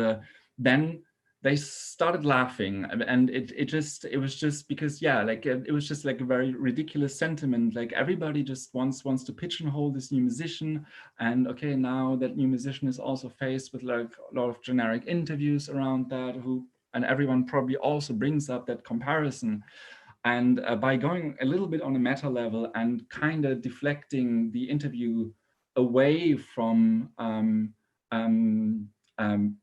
then they started laughing, and it was just because, yeah, it was just like a very ridiculous sentiment. Like everybody just wants to pigeonhole this new musician, and okay, now that new musician is also faced with like a lot of generic interviews around that, and everyone probably also brings up that comparison. And by going a little bit on a meta level and kind of deflecting the interview away from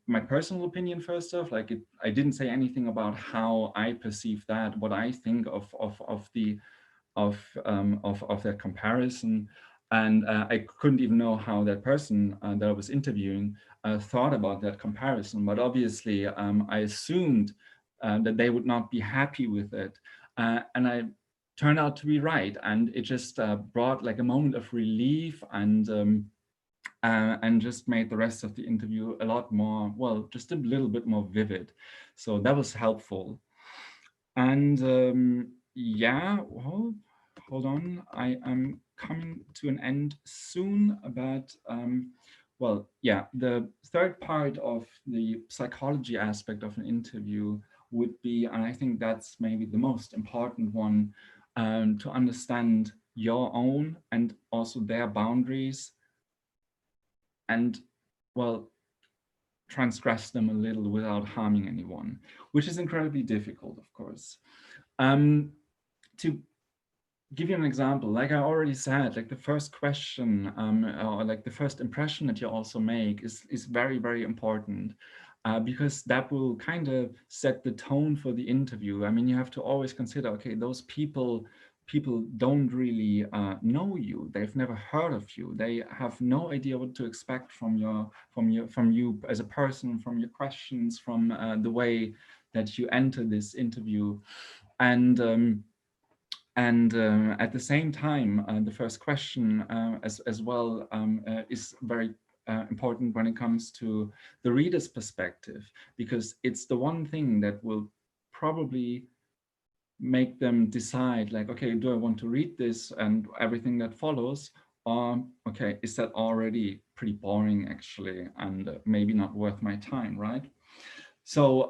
my personal opinion, first off, I didn't say anything about how I perceive that, what I think of that comparison, and I couldn't even know how that person that I was interviewing thought about that comparison. But obviously, I assumed that they would not be happy with it, and I turned out to be right, and it just brought like a moment of relief and just made the rest of the interview a lot more, well, just a little bit more vivid. So that was helpful. And yeah, well, hold on, I am coming to an end soon, but well, yeah, the third part of the psychology aspect of an interview would be, and I think that's maybe the most important one, to understand your own and also their boundaries, and, well, transgress them a little without harming anyone, which is incredibly difficult, of course. To give you an example, like I already said, like the first question or like the first impression that you also make is very, very important, because that will kind of set the tone for the interview. I mean, you have to always consider, okay, those people people don't really know you. They've never heard of you. They have no idea what to expect from you as a person, from your questions, from the way that you enter this interview. And at the same time, the first question as well is very important when it comes to the reader's perspective, because it's the one thing that will probably make them decide, like, okay, do I want to read this and everything that follows, or okay, is that already pretty boring actually, and maybe not worth my time, right? So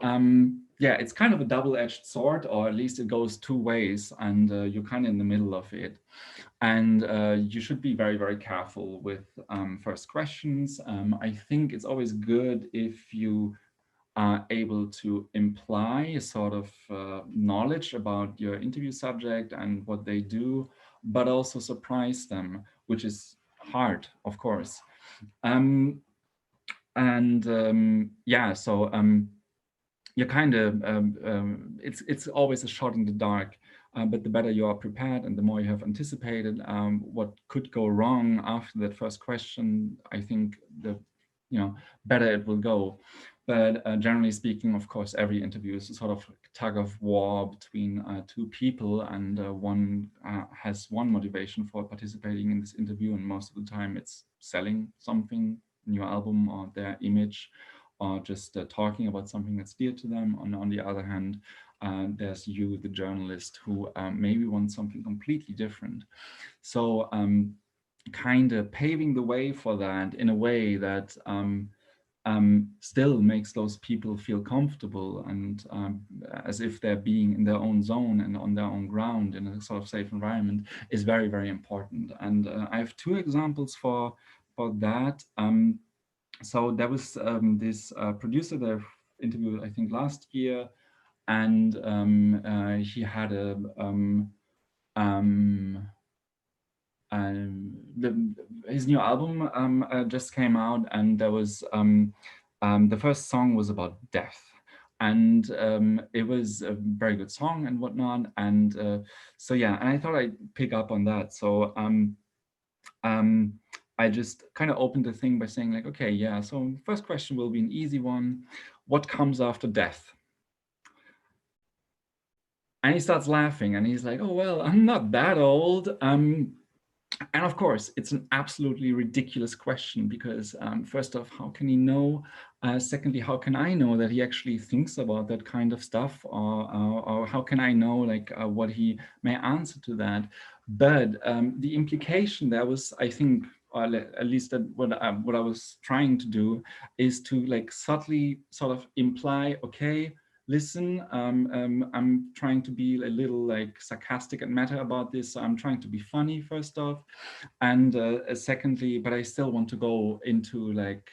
yeah, it's kind of a double-edged sword, or at least it goes two ways, and you're kind of in the middle of it. And you should be very, very careful with first questions. I think it's always good if you are able to imply a sort of knowledge about your interview subject and what they do, but also surprise them, which is hard, of course. Yeah, so you're kind of it's always a shot in the dark, but the better you are prepared and the more you have anticipated what could go wrong after that first question, I think the better it will go. But generally speaking, of course, every interview is a sort of tug of war between two people, and one has one motivation for participating in this interview, and most of the time it's selling something, new album or their image, or just talking about something that's dear to them. And on the other hand, there's you, the journalist, who maybe wants something completely different. So kind of paving the way for that in a way that still makes those people feel comfortable and as if they're being in their own zone and on their own ground in a sort of safe environment is very, very important. And I have two examples for that. So there was this producer that I've interviewed, I think, last year, and he had his new album just came out, and there was the first song was about death, and it was a very good song and whatnot. And so yeah, and I thought I'd pick up on that. So I just kind of opened the thing by saying, like, okay, yeah, so first question will be an easy one. What comes after death? And he starts laughing and he's like, oh, well, I'm not that old. And of course, it's an absolutely ridiculous question because first off, how can he know? Secondly, how can I know that he actually thinks about that kind of stuff? Or how can I know like what he may answer to that? But the implication there was, I think, or at least that what I was trying to do is to like subtly sort of imply, okay, listen, I'm trying to be a little like sarcastic and meta about this. So I'm trying to be funny first off. And secondly, but I still want to go into like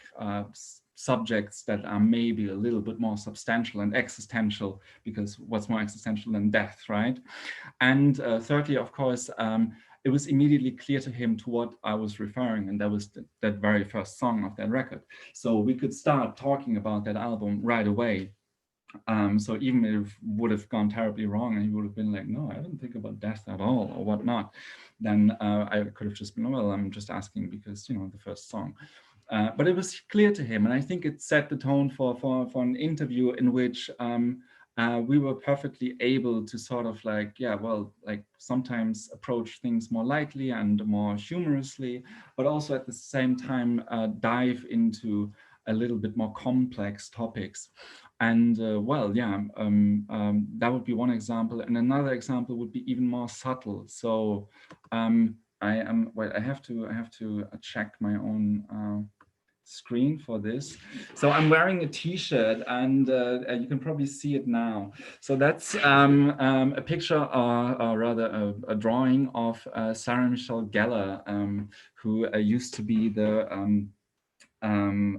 subjects that are maybe a little bit more substantial and existential, because what's more existential than death, right? And thirdly, of course, it was immediately clear to him to what I was referring, and that was that very first song of that record. So we could start talking about that album right away. So even if it would have gone terribly wrong and he would have been like, no, I didn't think about death at all or whatnot, then I could have just been, well, I'm just asking because, the first song. But it was clear to him, and I think it set the tone for an interview in which we were perfectly able to sort of like, yeah, well, like sometimes approach things more lightly and more humorously, but also at the same time dive into a little bit more complex topics. And well, yeah, that would be one example. And another example would be even more subtle. So I have to check my own screen for this. So I'm wearing a t-shirt, and you can probably see it now. So that's a picture, or rather a drawing of Sarah Michelle Gellar, who used to be the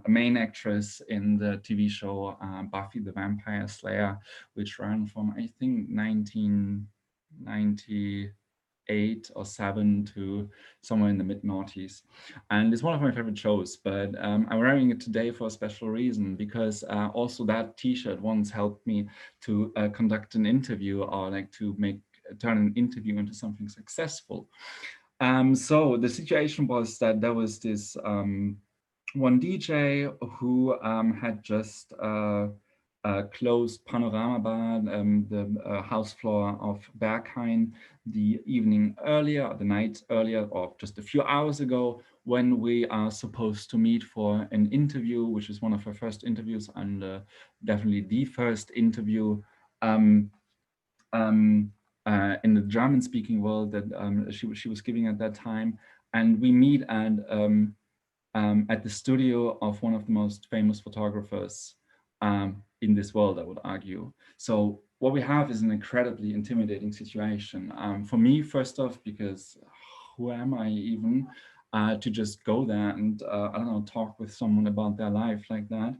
main actress in the TV show Buffy the Vampire Slayer, which ran from, I think, 1998 or 7 to somewhere in the mid-noughties. And it's one of my favorite shows, but I'm wearing it today for a special reason, because also that t-shirt once helped me to conduct an interview, or like to make turn an interview into something successful. So the situation was that there was this one DJ who had just closed Panorama Bar, the house floor of Berghain, the evening earlier, or the night earlier, or just a few hours ago, when we are supposed to meet for an interview, which is one of her first interviews, and definitely the first interview in the German-speaking world that she was giving at that time. And we meet at the studio of one of the most famous photographers in this world, I would argue. So what we have is an incredibly intimidating situation. For me, first off, because who am I even to just go there and, I don't know, talk with someone about their life like that?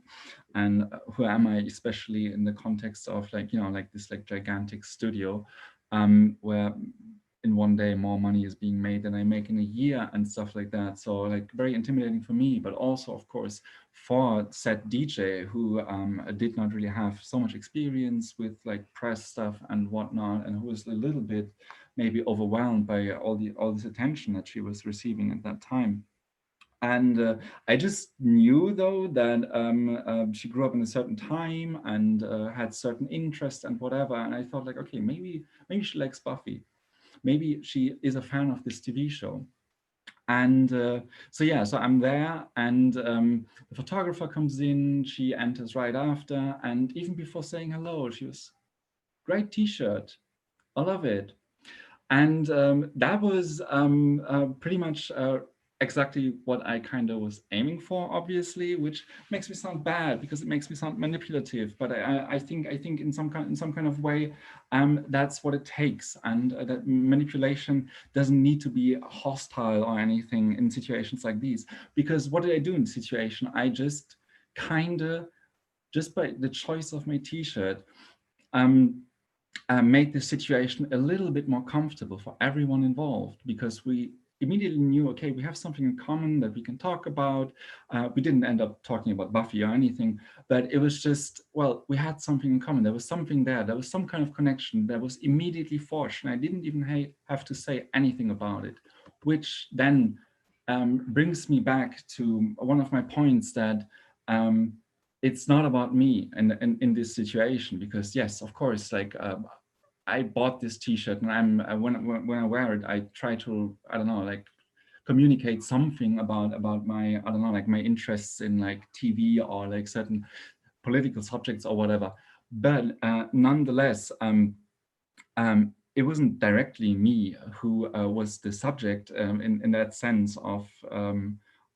And who am I, especially in the context of like, you know, like this like gigantic studio where in one day more money is being made than I make in a year and stuff like that. So like very intimidating for me, but also of course for said DJ who did not really have so much experience with like press stuff and whatnot, and who was a little bit maybe overwhelmed by all this attention that she was receiving at that time. And I just knew though that she grew up in a certain time and had certain interests and whatever. And I thought like, okay, maybe she likes Buffy. Maybe she is a fan of this TV show. And so yeah, so I'm there, and the photographer comes in, she enters right after, and even before saying hello, she was, great t-shirt, I love it. And that was pretty much exactly what I kind of was aiming for, obviously, which makes me sound bad because it makes me sound manipulative. But I think in some kind of way, that's what it takes, and that manipulation doesn't need to be hostile or anything in situations like these. Because what did I do in the situation? I just kind of, just by the choice of my T-shirt, made the situation a little bit more comfortable for everyone involved, because we immediately knew, okay, we have something in common that we can talk about. We didn't end up talking about Buffy or anything, but it was just, well, we had something in common. There was something there. There was some kind of connection that was immediately forged, and I didn't even have to say anything about it, which then brings me back to one of my points that it's not about me in this situation, because yes, of course, like I bought this T-shirt, and when I wear it, I try to, I don't know, like communicate something about my, I don't know, like my interests in like TV or like certain political subjects or whatever. But nonetheless, it wasn't directly me who was the subject in that sense of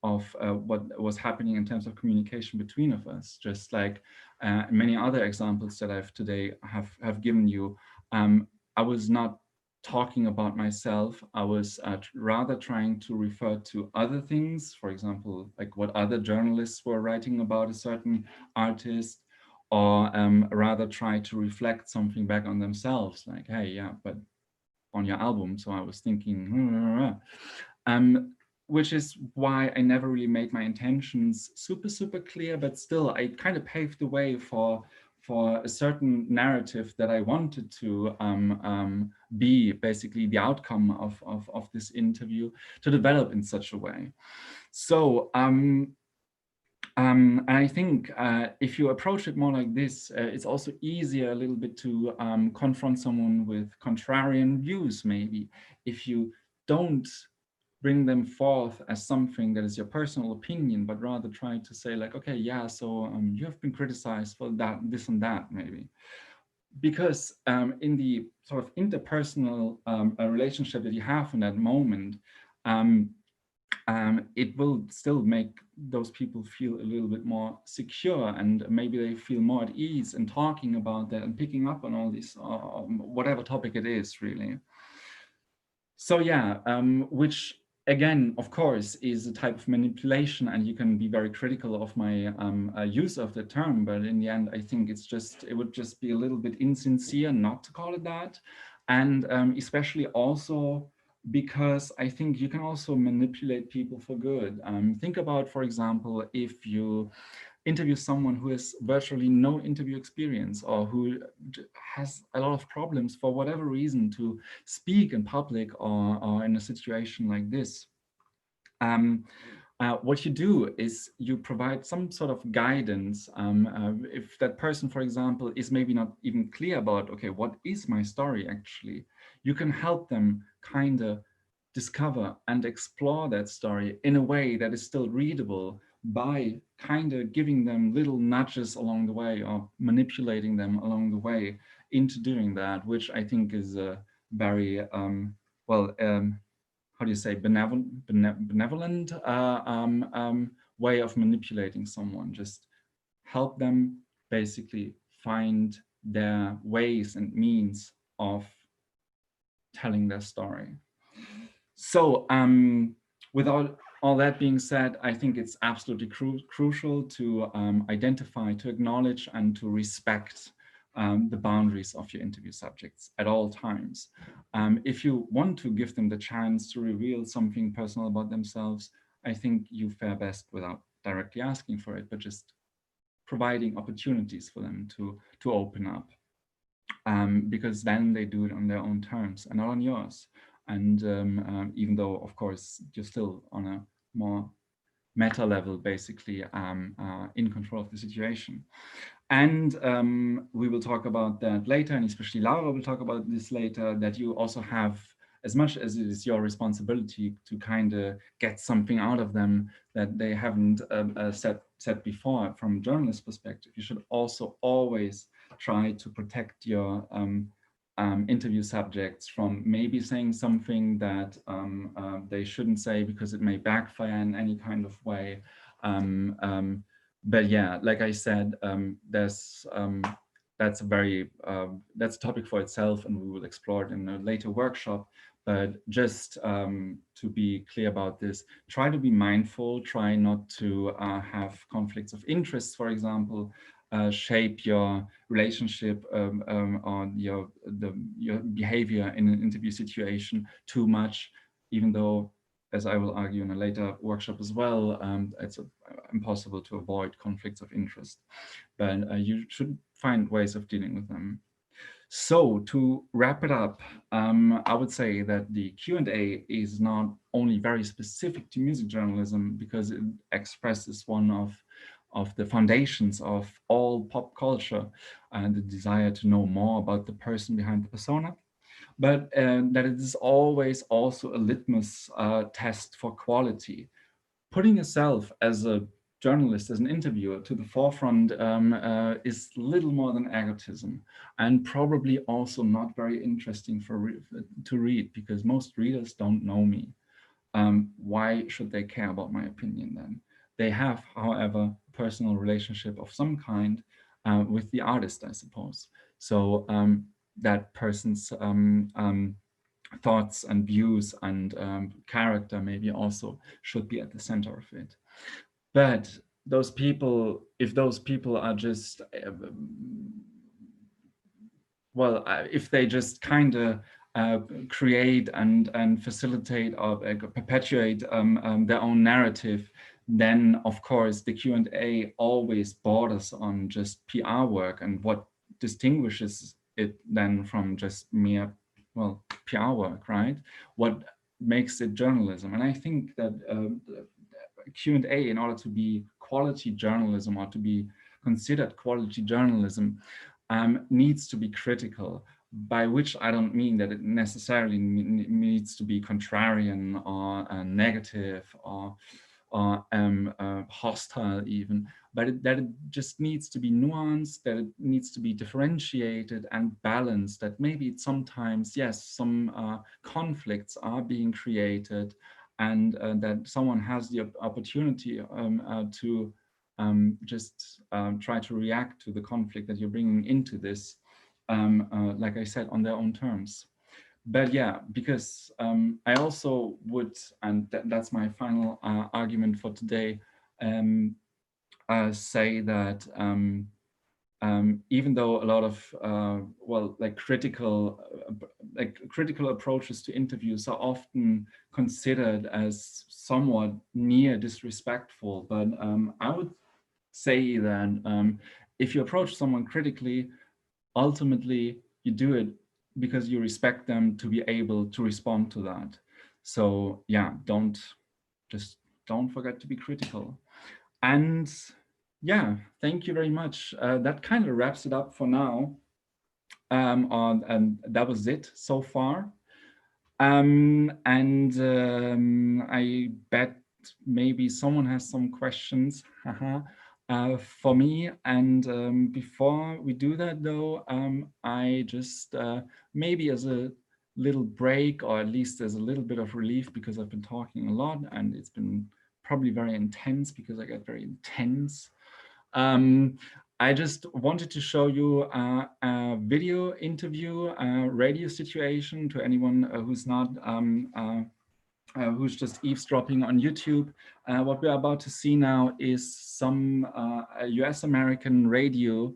what was happening in terms of communication between of us. Just like many other examples that I've today have given you, I was not talking about myself. I was rather trying to refer to other things, for example, like what other journalists were writing about a certain artist, or rather try to reflect something back on themselves, like, hey, yeah, but on your album. So I was thinking, which is why I never really made my intentions super clear, but still I kind of paved the way for a certain narrative that I wanted to be basically the outcome of this interview to develop in such a way. So and I think if you approach it more like this, it's also easier a little bit to confront someone with contrarian views, maybe, if you don't bring them forth as something that is your personal opinion, but rather try to say like, okay, yeah, so you have been criticized for that, this and that, maybe. Because in the sort of interpersonal relationship that you have in that moment, it will still make those people feel a little bit more secure, and maybe they feel more at ease in talking about that and picking up on all these, whatever topic it is, really. So yeah, which again, of course, is a type of manipulation, and you can be very critical of my use of the term, but in the end, I think it would just be a little bit insincere not to call it that. And especially also because I think you can also manipulate people for good. Think about, for example, if you interview someone who has virtually no interview experience, or who has a lot of problems for whatever reason to speak in public, or in a situation like this. What you do is you provide some sort of guidance. If that person, for example, is maybe not even clear about, okay, what is my story actually, you can help them kind of discover and explore that story in a way that is still readable, by kind of giving them little nudges along the way, or manipulating them along the way into doing that, which I think is a very, how do you say, benevolent way of manipulating someone. Just help them basically find their ways and means of telling their story. So without all that being said, I think it's absolutely crucial to identify, to acknowledge, and to respect the boundaries of your interview subjects at all times. If you want to give them the chance to reveal something personal about themselves, I think you fare best without directly asking for it, but just providing opportunities for them to open up. Because then they do it on their own terms and not on yours. And even though, of course, you're still on a more meta level, basically in control of the situation. And we will talk about that later, and especially Laura will talk about this later, that you also have, as much as it is your responsibility to kind of get something out of them that they haven't said before from a journalist perspective, you should also always try to protect your interview subjects from maybe saying something that they shouldn't say because it may backfire in any kind of way. But yeah, like I said, that's a very that's a topic for itself, and we will explore it in a later workshop. But just to be clear about this, try to be mindful, try not to have conflicts of interest, for example, shape your relationship or your behavior in an interview situation too much, even though, as I will argue in a later workshop as well, it's impossible to avoid conflicts of interest. But you should find ways of dealing with them. So to wrap it up, I would say that the Q&A is not only very specific to music journalism, because it expresses one of the foundations of all pop culture, and the desire to know more about the person behind the persona, but that it is always also a litmus test for quality. Putting yourself as a journalist, as an interviewer, to the forefront is little more than egotism, and probably also not very interesting to read, because most readers don't know me. Why should they care about my opinion then? They have, however, a personal relationship of some kind with the artist, I suppose. So that person's thoughts and views and character maybe also should be at the center of it. But those people, if those people are just, if they just kind of create and facilitate or perpetuate their own narrative, then of course the Q&A always borders on just PR work. And what distinguishes it then from just mere, PR work, right? What makes it journalism? And I think that Q&A, in order to be quality journalism, or to be considered quality journalism, needs to be critical, by which I don't mean that it necessarily needs to be contrarian or negative or hostile even, but that it just needs to be nuanced, that it needs to be differentiated and balanced, that maybe sometimes, yes, some conflicts are being created, and that someone has the opportunity to just try to react to the conflict that you're bringing into this, like I said, on their own terms. But yeah, because I also would, and that's my final argument for today, say that even though a lot of critical approaches to interviews are often considered as somewhat near disrespectful, but I would say that if you approach someone critically, ultimately you do it because you respect them to be able to respond to that. So yeah, don't forget to be critical. And yeah, thank you very much. That kind of wraps it up for now. And that was it so far. I bet maybe someone has some questions for me. And before we do that, though, I just maybe as a little break, or at least as a little bit of relief, because I've been talking a lot and it's been probably very intense because I get very intense. I just wanted to show you a video interview, radio situation to anyone who's not, who's just eavesdropping on YouTube. What we're about to see now is some US American radio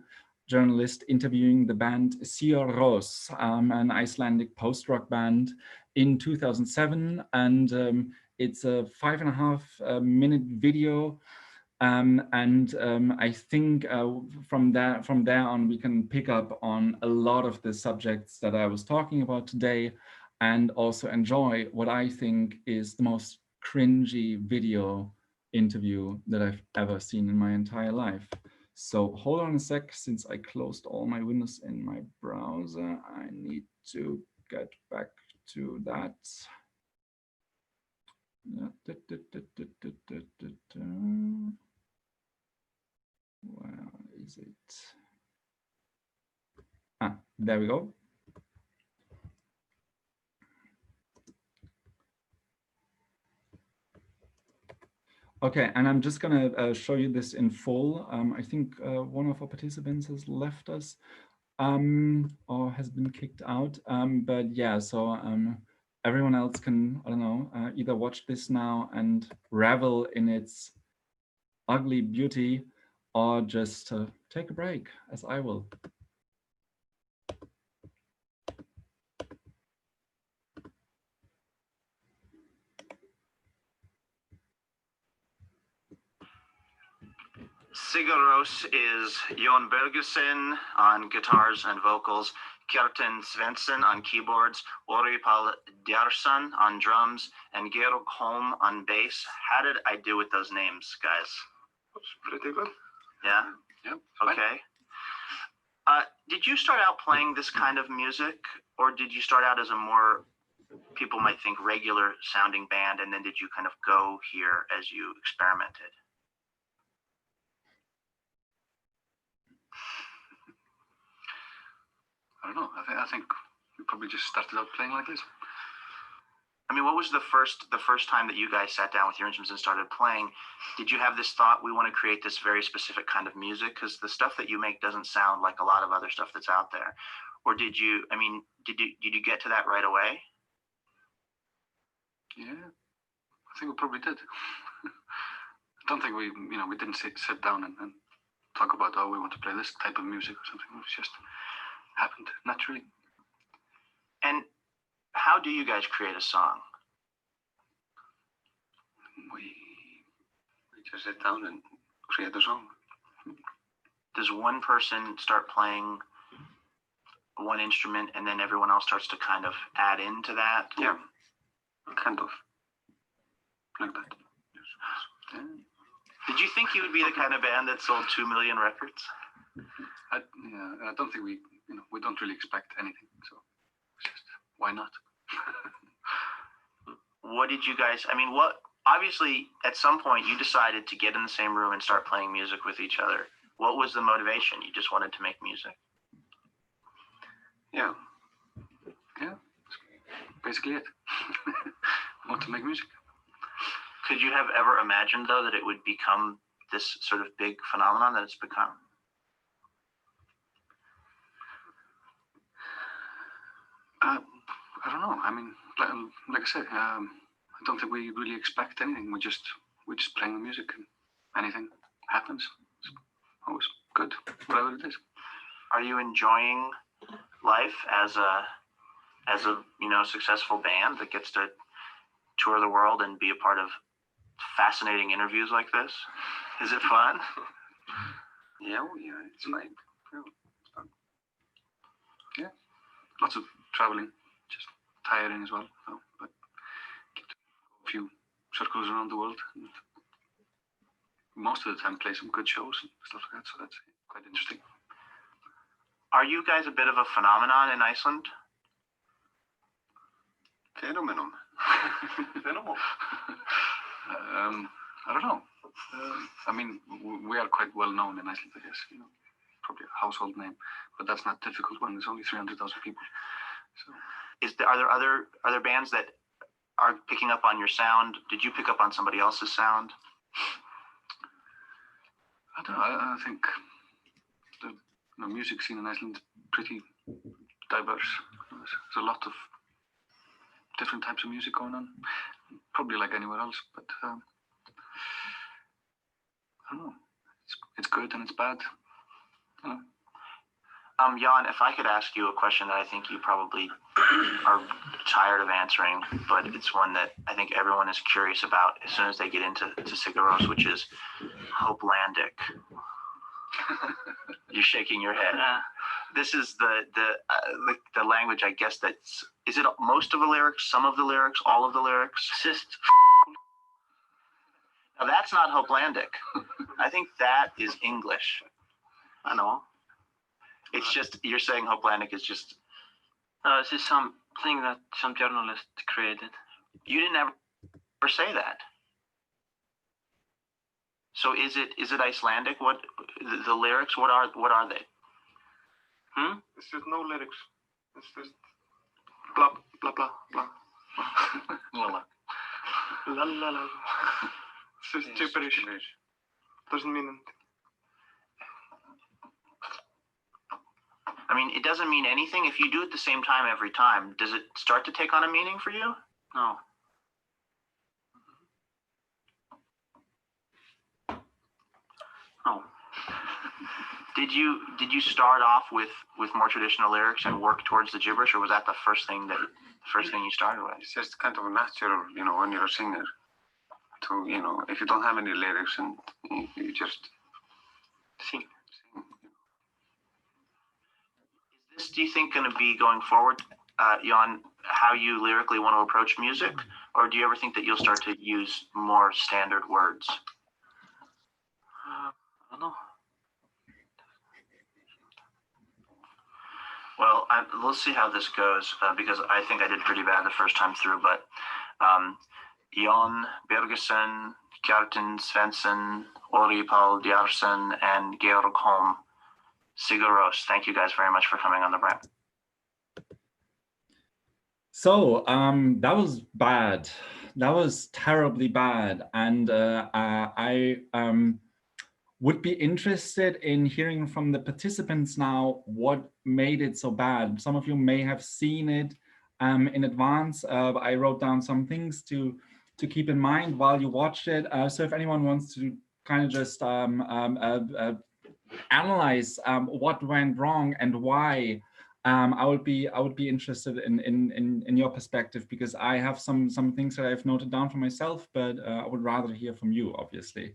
journalist interviewing the band Sigur Rós, an Icelandic post-rock band in 2007. And it's a 5.5 minute video. I think from there on, we can pick up on a lot of the subjects that I was talking about today, and also enjoy what I think is the most cringy video interview that I've ever seen in my entire life. So hold on a sec, since I closed all my windows in my browser, I need to get back to that. Where is it? There we go. Okay, and I'm just gonna show you this in full. I think one of our participants has left us or has been kicked out. But yeah, so everyone else can, I don't know, either watch this now and revel in its ugly beauty, or just take a break, as I will. Sigur Rós is Jon Bergersen on guitars and vocals, Kjartan Svensson on keyboards, Orri Pál Djarsson on drums, and Georg Holm on bass. How did I do with those names, guys? That's pretty good. Yeah? Yeah. Okay. Did you start out playing this kind of music, or did you start out as a more, people might think, regular sounding band, and then did you kind of go here as you experimented? I don't know. I think we probably just started out playing like this. I mean, what was the first time that you guys sat down with your instruments and started playing? Did you have this thought, we want to create this very specific kind of music? Because the stuff that you make doesn't sound like a lot of other stuff that's out there. Or did you, I mean, did you get to that right away? Yeah, I think we probably did. I don't think we didn't sit down and talk about, oh, we want to play this type of music or something. It was just happened naturally. And how do you guys create a song? We just sit down and create a song. Does one person start playing one instrument and then everyone else starts to kind of add into that? Yeah, kind of like that. Yes. Yeah. Did you think you would be the kind of band that sold 2 million records? I don't think we don't really expect anything, so it's just, why not? What did you guys, I mean, obviously at some point you decided to get in the same room and start playing music with each other. What was the motivation? You just wanted to make music? Yeah, that's basically it. I want to make music. Could you have ever imagined, though, that it would become this sort of big phenomenon that it's become? I don't know. I mean, like I said, I don't think we really expect anything. We're just playing the music, and anything happens. It's always good, whatever it is. Are you enjoying life as a successful band that gets to tour the world and be a part of fascinating interviews like this? Is it fun? Yeah, it's fine. Yeah, lots of traveling, just tiring as well. So, but get a few circles around the world. And most of the time, play some good shows and stuff like that. So that's quite interesting. Are you guys a bit of a phenomenon in Iceland? Phenomenon. Phenomenon. I don't know. I mean, we are quite well known in Iceland, I guess. You know, probably a household name, but that's not difficult when there's only 300,000 people. So, are there other bands that are picking up on your sound? Did you pick up on somebody else's sound? I don't know. I think the music scene in Iceland is pretty diverse. There's a lot of different types of music going on, probably like anywhere else, but I don't know. It's good and it's bad. You know. Jan, if I could ask you a question that I think you probably are tired of answering, but it's one that I think everyone is curious about as soon as they get into Sigaros, which is Hopelandic. You're shaking your head. This is the language, I guess. Is it most of the lyrics, some of the lyrics, all of the lyrics? Now that's not Hopelandic. I think that is English. I know. It's just, you're saying Hopelandic is just... This is something that some journalist created. You didn't ever say that. So is it Icelandic? What the lyrics? What are they? It's just no lyrics. It's just blah blah blah blah. La la la la la. It's just gibberish. Doesn't mean anything. I mean, it doesn't mean anything. If you do it the same time every time, does it start to take on a meaning for you? No. No. Did you start off with more traditional lyrics and work towards the gibberish, or was that the first thing you started with? It's just kind of natural, you know, when you're a singer, to, you know, if you don't have any lyrics and you just Sing. Is this, do you think, going to be going forward, Jan, how you lyrically want to approach music, or do you ever think that you'll start to use more standard words? I don't know. Well, let's see how this goes, because I think I did pretty bad the first time through, but Jan Bergesen, Kjartan Svensson, Ori Paul Djarsen, and Georg Holm, Sigaros. Thank you guys very much for coming on the brand. So that was bad. That was terribly bad. And I would be interested in hearing from the participants now what made it so bad. Some of you may have seen it in advance. I wrote down some things to keep in mind while you watched it. So if anyone wants to kind of just analyze what went wrong and why, I would be interested in your perspective, because I have some things that I've noted down for myself, but I would rather hear from you, obviously.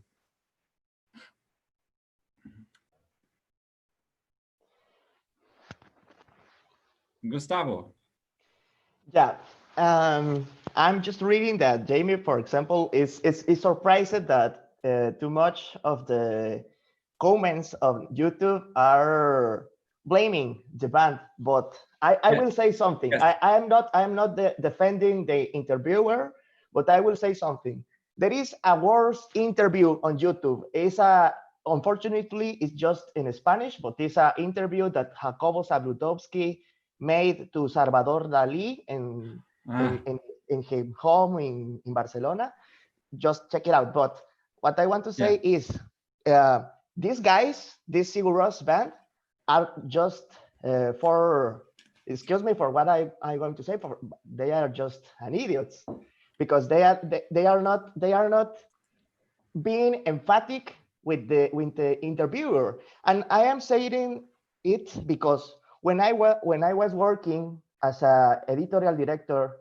Gustavo. Yeah, I'm just reading that Jamie, for example, is surprised that too much of the comments on YouTube are blaming the band. But I will say something. Yes. I'm not defending the interviewer, but I will say something. There is a worse interview on YouTube. Unfortunately, it's just in Spanish, but it's an interview that Jacobo Zabludowski made to Salvador Dali in his home in Barcelona. Just check it out. But what I want to say is these guys, this Sigaros band, are just excuse me for what I'm going to say, they are just an idiots, because they are not being emphatic with the interviewer. And I am saying it because when I was working as a editorial director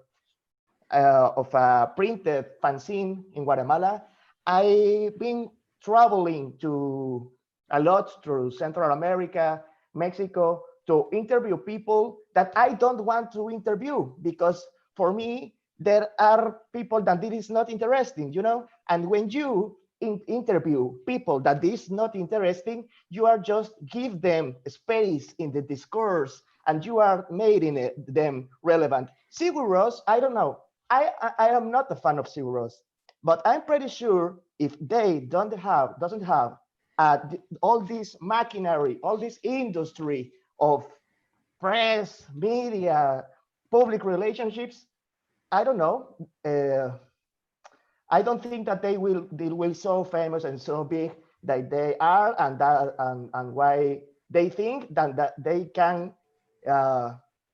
of a printed fanzine in Guatemala, I've been traveling to a lot through Central America, Mexico, to interview people that I don't want to interview, because for me, there are people that it is not interesting, you know? And when you interview people that is not interesting, you are just give them space in the discourse, and you are making them relevant. Sigur Rós, I don't know. I am not a fan of Sigur Rós, but I'm pretty sure if they doesn't have all this machinery, all this industry of press, media, public relationships, I don't know. I don't think that they will so famous and so big that they are, and why they think that they can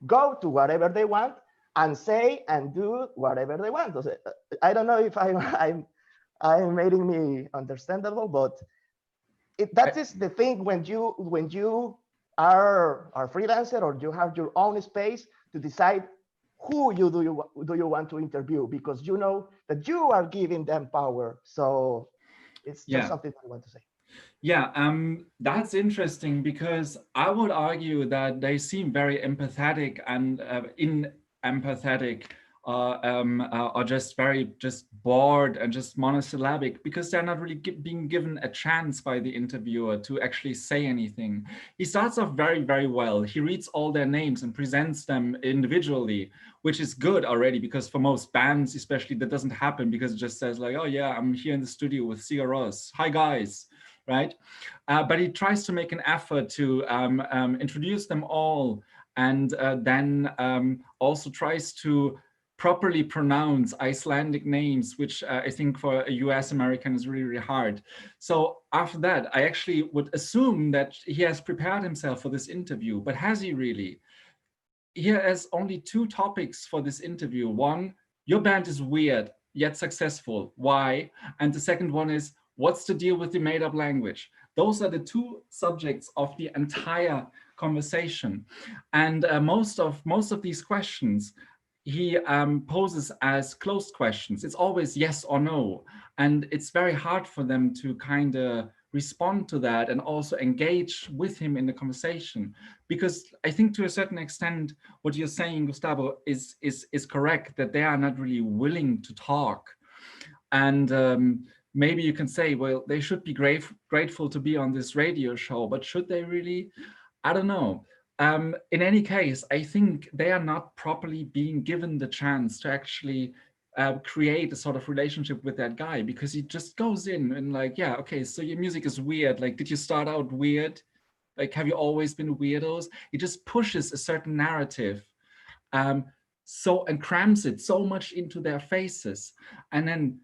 go to whatever they want and say and do whatever they want. I don't know if I'm making me understandable, but that is the thing when you are a freelancer, or you have your own space to decide who do you want to interview, because you know that you are giving them power. So it's just something I want to say. Yeah, that's interesting, because I would argue that they seem very empathetic and empathetic, or just bored and just monosyllabic, because they're not really being given a chance by the interviewer to actually say anything. He starts off very, very well. He reads all their names and presents them individually, which is good already, because for most bands, especially, that doesn't happen, because it just says like, oh yeah, I'm here in the studio with Sigur Rós. Hi guys, right? But he tries to make an effort to introduce them all, and then also tries to properly pronounce Icelandic names, which I think for a US American is really, really hard. So after that, I actually would assume that he has prepared himself for this interview, but has he really? He has only 2 topics for this interview. One, your band is weird, yet successful. Why? And the second one is, what's the deal with the made-up language? Those are the 2 subjects of the entire conversation. And most of these questions he poses as closed questions. It's always yes or no. And it's very hard for them to kind of respond to that and also engage with him in the conversation. Because I think to a certain extent, what you're saying, Gustavo, is correct, that they are not really willing to talk. And maybe you can say, well, they should be grateful to be on this radio show, but should they really? I don't know. In any case, I think they are not properly being given the chance to actually create a sort of relationship with that guy, because he just goes in and like, yeah, okay, so your music is weird. Like, did you start out weird? Like, have you always been weirdos? He just pushes a certain narrative and crams it so much into their faces. And then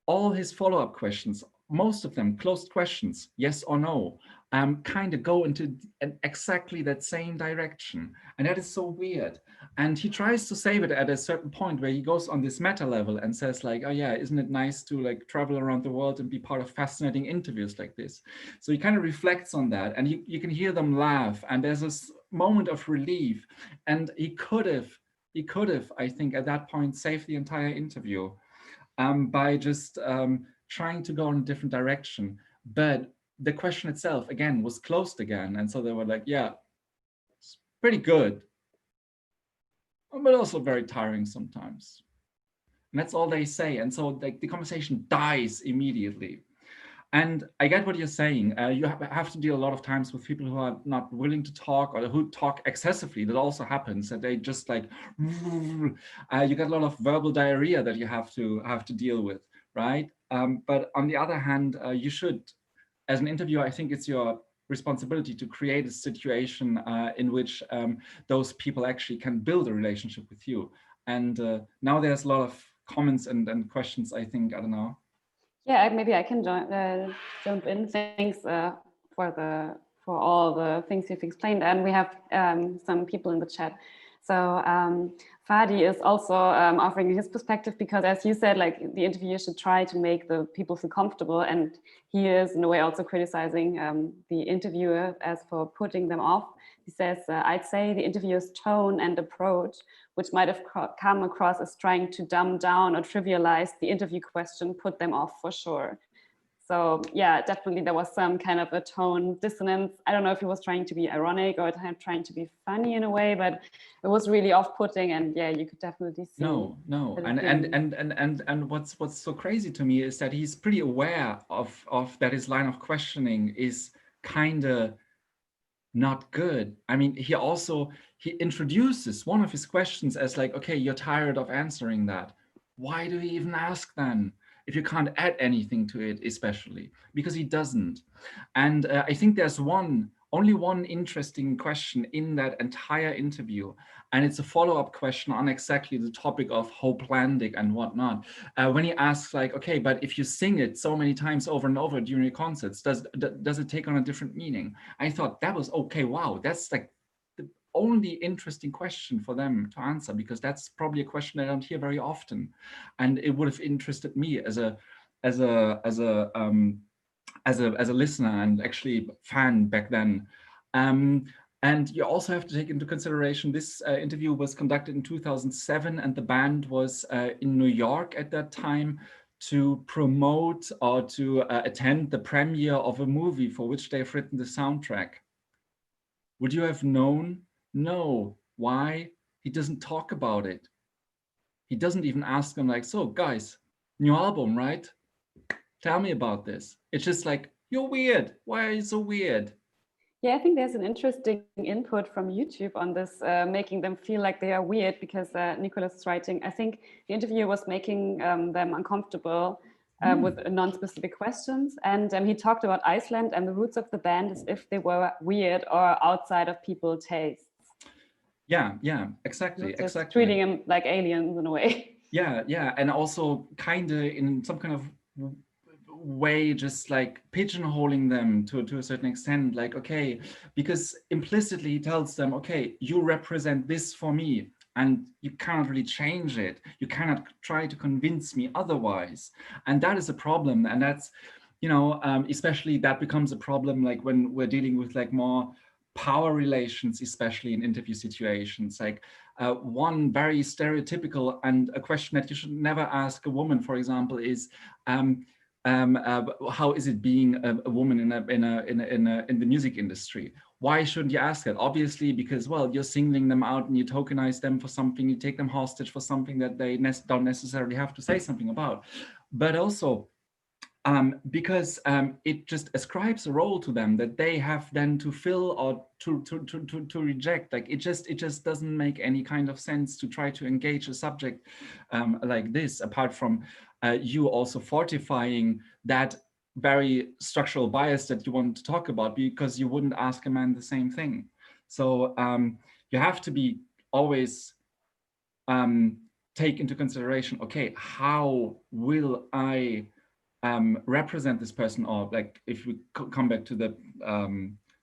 all his follow-up questions, most of them closed questions, yes or no, kind of go into exactly that same direction. And that is so weird. And he tries to save it at a certain point where he goes on this meta level and says like, oh yeah, isn't it nice to like travel around the world and be part of fascinating interviews like this? So he kind of reflects on that, and you can hear them laugh, and there's this moment of relief. And he could have, I think, at that point saved the entire interview by just trying to go in a different direction. But the question itself, again, was closed again. And so they were like, yeah, it's pretty good, but also very tiring sometimes. And that's all they say. And so the conversation dies immediately. And I get what you're saying. You have to deal a lot of times with people who are not willing to talk, or who talk excessively. That also happens, that they just like, you get a lot of verbal diarrhea that you have to deal with, right? But on the other hand, you should, as an interviewer, I think it's your responsibility to create a situation in which those people actually can build a relationship with you. And now there's a lot of comments and questions, I think, I don't know. Yeah, maybe I can jump in. Thanks for all the things you've explained. And we have some people in the chat. So Fadi is also offering his perspective, because as you said, like, the interviewer should try to make the people feel comfortable. And he is in a way also criticizing the interviewer as for putting them off. He says, I'd say the interviewer's tone and approach, which might have come across as trying to dumb down or trivialize the interview question, put them off for sure. So yeah, definitely there was some kind of a tone dissonance. I don't know if he was trying to be ironic or trying to be funny in a way, but it was really off-putting, and yeah, you could definitely see. No, and what's so crazy to me is that he's pretty aware of that his line of questioning is kind of not good. I mean, he introduces one of his questions as like, okay, you're tired of answering that. Why do you even ask then? If you can't add anything to it, especially because he doesn't. And I think there's only one interesting question in that entire interview. And it's a follow-up question on exactly the topic of Hopelandic and whatnot. When he asks like, okay, but if you sing it so many times over and over during your concerts, does it take on a different meaning? I thought that was okay. Wow, that's like the only interesting question for them to answer, because that's probably a question I don't hear very often, and it would have interested me as a listener and actually fan back then. And you also have to take into consideration this interview was conducted in 2007, and the band was in New York at that time to promote or to attend the premiere of a movie for which they've written the soundtrack. Would you have known? No. Why? He doesn't talk about it. He doesn't even ask them like, so guys, new album, right? Tell me about this. It's just like, you're weird. Why are you so weird? Yeah, I think there's an interesting input from YouTube on this, making them feel like they are weird, because Nicholas is writing, I think the interviewer was making them uncomfortable with non-specific questions. And he talked about Iceland and the roots of the band as if they were weird or outside of people's tastes. Yeah, exactly. Treating them like aliens in a way. Yeah. And also kind of in some kind of way just like pigeonholing them to a certain extent, like, okay, because implicitly he tells them, okay, you represent this for me and you cannot really change it, you cannot try to convince me otherwise. And that is a problem. And that's, especially that becomes a problem like when we're dealing with like more power relations, especially in interview situations. Like one very stereotypical and a question that you should never ask a woman, for example, is how is it being a woman in the music industry? Why shouldn't you ask that? Obviously, because, well, you're singling them out and you tokenize them for something, you take them hostage for something that they don't necessarily have to say something about. But also because it just ascribes a role to them that they have then to fill or to reject. Like it just doesn't make any kind of sense to try to engage a subject like this, apart from you also fortifying that very structural bias that you want to talk about, because you wouldn't ask a man the same thing. So you have to be always take into consideration, okay, how will I represent this person? Or like if we come back to the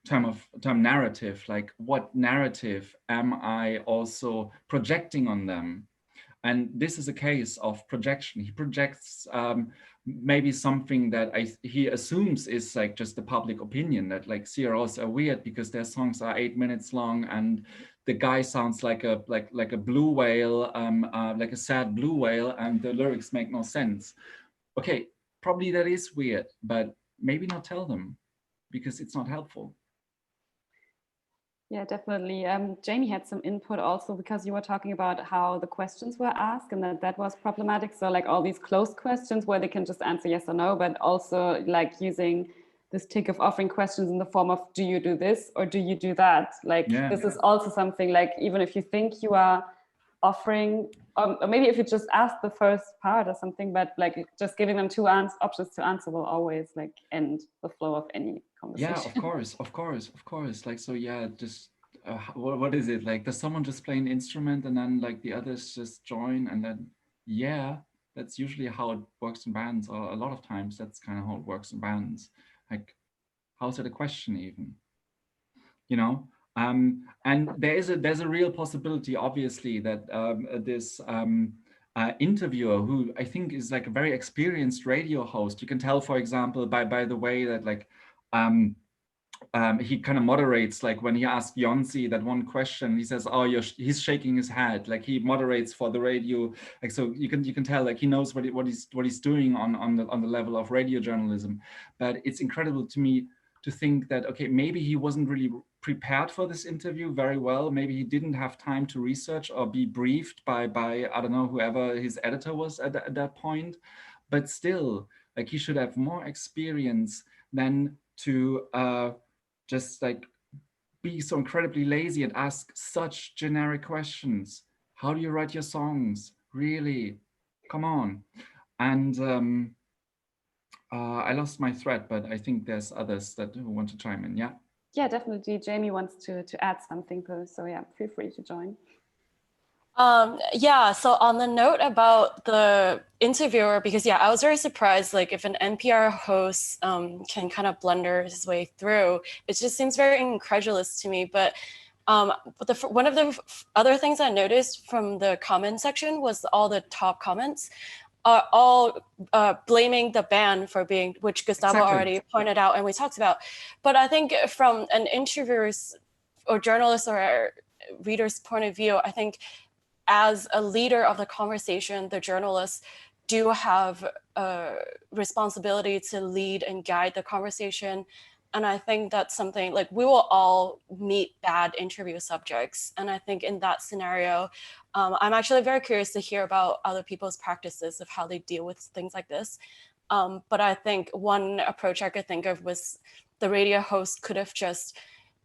term narrative, like what narrative am I also projecting on them? And this is a case of projection. He projects maybe something that he assumes is like just the public opinion, that like CROs are weird because their songs are 8 minutes long and the guy sounds like a blue whale, like a sad blue whale, and the lyrics make no sense. Okay, probably that is weird, but maybe not tell them, because it's not helpful. Yeah, definitely. Jamie had some input also, because you were talking about how the questions were asked and that was problematic. So like all these closed questions where they can just answer yes or no, but also like using this tick of offering questions in the form of, do you do this or do you do that? Like this is also something like, even if you think you are offering, or maybe if you just ask the first part or something, but like just giving them two options to answer will always like end the flow of any conversation. Yeah, of course. Like, so yeah, just what is it? Like, does someone just play an instrument and then like the others just join? And then, yeah, that's usually how it works in bands, or a lot of times that's kind of how it works in bands. Like, how's it a question even? And there's a real possibility, obviously, that this interviewer, who I think is like a very experienced radio host, you can tell, for example, by the way that like he kind of moderates, like when he asked Yonsei that one question, he says, "Oh, he's shaking his head." Like he moderates for the radio, like so you can tell like he knows what he's doing on the level of radio journalism. But it's incredible to me to think that okay, maybe he wasn't really prepared for this interview very well. Maybe he didn't have time to research or be briefed by I don't know, whoever his editor was at that point. But still, like he should have more experience than to just like be so incredibly lazy and ask such generic questions. How do you write your songs? Really? Come on. And I lost my thread, but I think there's others that want to chime in. Yeah. Yeah, definitely. Jamie wants to add something, so yeah, feel free to join. Yeah, so on the note about the interviewer, because yeah, I was very surprised, like if an NPR host can kind of blunder his way through, it just seems very incredulous to me. But one of the other things I noticed from the comment section was all the top comments are all blaming the band for being, which Gustavo already pointed out and we talked about. But I think from an interviewer's or journalist or reader's point of view, I think as a leader of the conversation, the journalists do have a responsibility to lead and guide the conversation. And I think that's something like we will all meet bad interview subjects. And I think in that scenario, I'm actually very curious to hear about other people's practices of how they deal with things like this. But I think one approach I could think of was the radio host could have just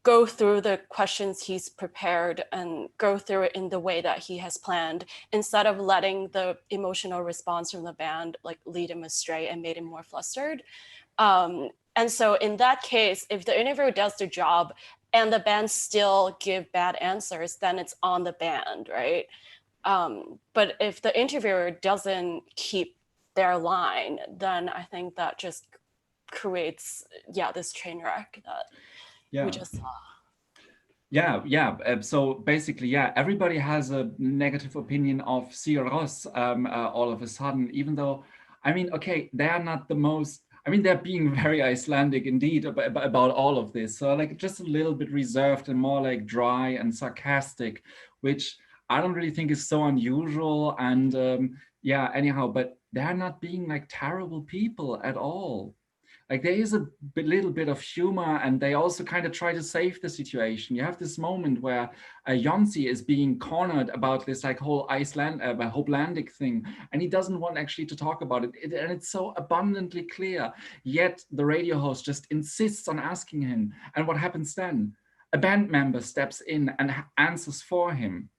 go through the questions he's prepared and go through it in the way that he has planned, instead of letting the emotional response from the band like lead him astray and made him more flustered. And so in that case, if the interviewer does the job and the band still give bad answers, then it's on the band, right? But if the interviewer doesn't keep their line, then I think that just creates, this train wreck that we just saw. So basically, everybody has a negative opinion of Sigur Rós all of a sudden, even though, I mean, okay, they are not the most, I mean, they're being very Icelandic indeed about all of this. So like just a little bit reserved and more like dry and sarcastic, which I don't really think is so unusual. And anyhow, but they're not being like terrible people at all. Like there is a little bit of humor, and they also kind of try to save the situation. You have this moment where Yonsei is being cornered about this like whole Icelandic thing, and he doesn't want actually to talk about it. And it's so abundantly clear. Yet the radio host just insists on asking him. And what happens then? A band member steps in and answers for him.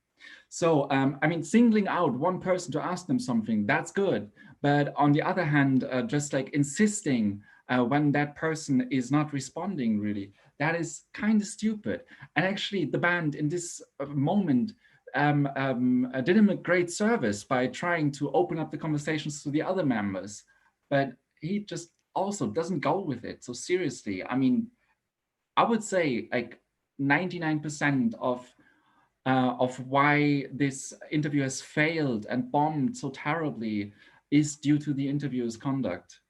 So, I mean, singling out one person to ask them something, that's good. But on the other hand, just like insisting when that person is not responding, really, that is kind of stupid. And actually, the band in this moment did him a great service by trying to open up the conversations to the other members. But he just also doesn't go with it. So seriously, I mean, I would say like 99% of why this interview has failed and bombed so terribly is due to the interviewer's conduct.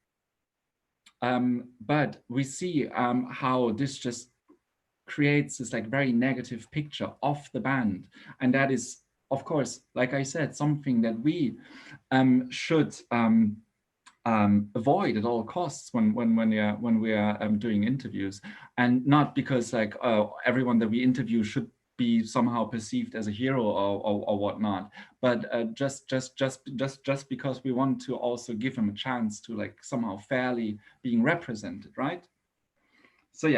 But we see how this just creates this like very negative picture of the band. And that is, of course, like I said, something that we should avoid at all costs when we are doing interviews, and not because like everyone that we interview should be somehow perceived as a hero or whatnot, but just because we want to also give him a chance to like somehow fairly being represented, right? So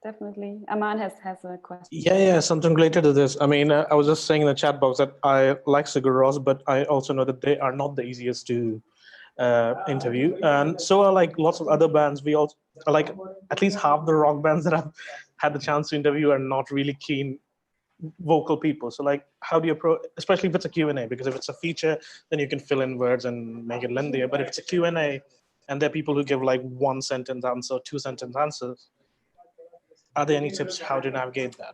definitely. Aman has a question. Yeah, something related to this. I mean, I was just saying in the chat box that I like Sigur Rós, but I also know that they are not the easiest to interview, and so are like lots of other bands. We also like at least half the rock bands that I've had the chance to interview are not really keen vocal people. So like, how do you approach, especially if it's a Q&A, because if it's a feature, then you can fill in words and make it lengthier. But if it's a Q&A and there are people who give like 1 sentence answer, 2 sentence answers, are there any tips how to navigate that?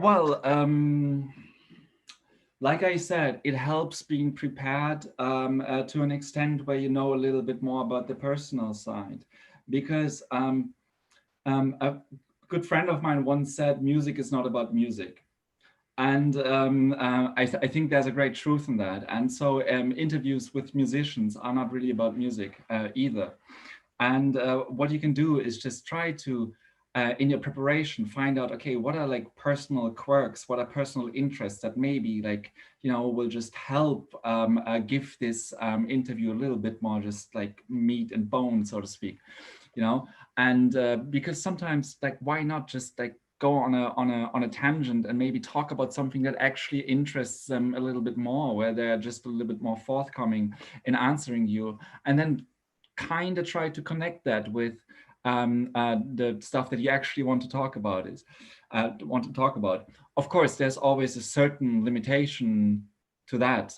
Well, like I said, it helps being prepared to an extent where you know a little bit more about the personal side, because good friend of mine once said, music is not about music. And I think there's a great truth in that. And so interviews with musicians are not really about music either. And what you can do is just try to, in your preparation, find out, okay, what are like personal quirks, what are personal interests that maybe like, will just help give this interview a little bit more just like meat and bone, so to speak, and because sometimes like, why not just like go on a tangent and maybe talk about something that actually interests them a little bit more, where they're just a little bit more forthcoming in answering you, and then kind of try to connect that with the stuff that you actually want to talk about Of course, there's always a certain limitation to that.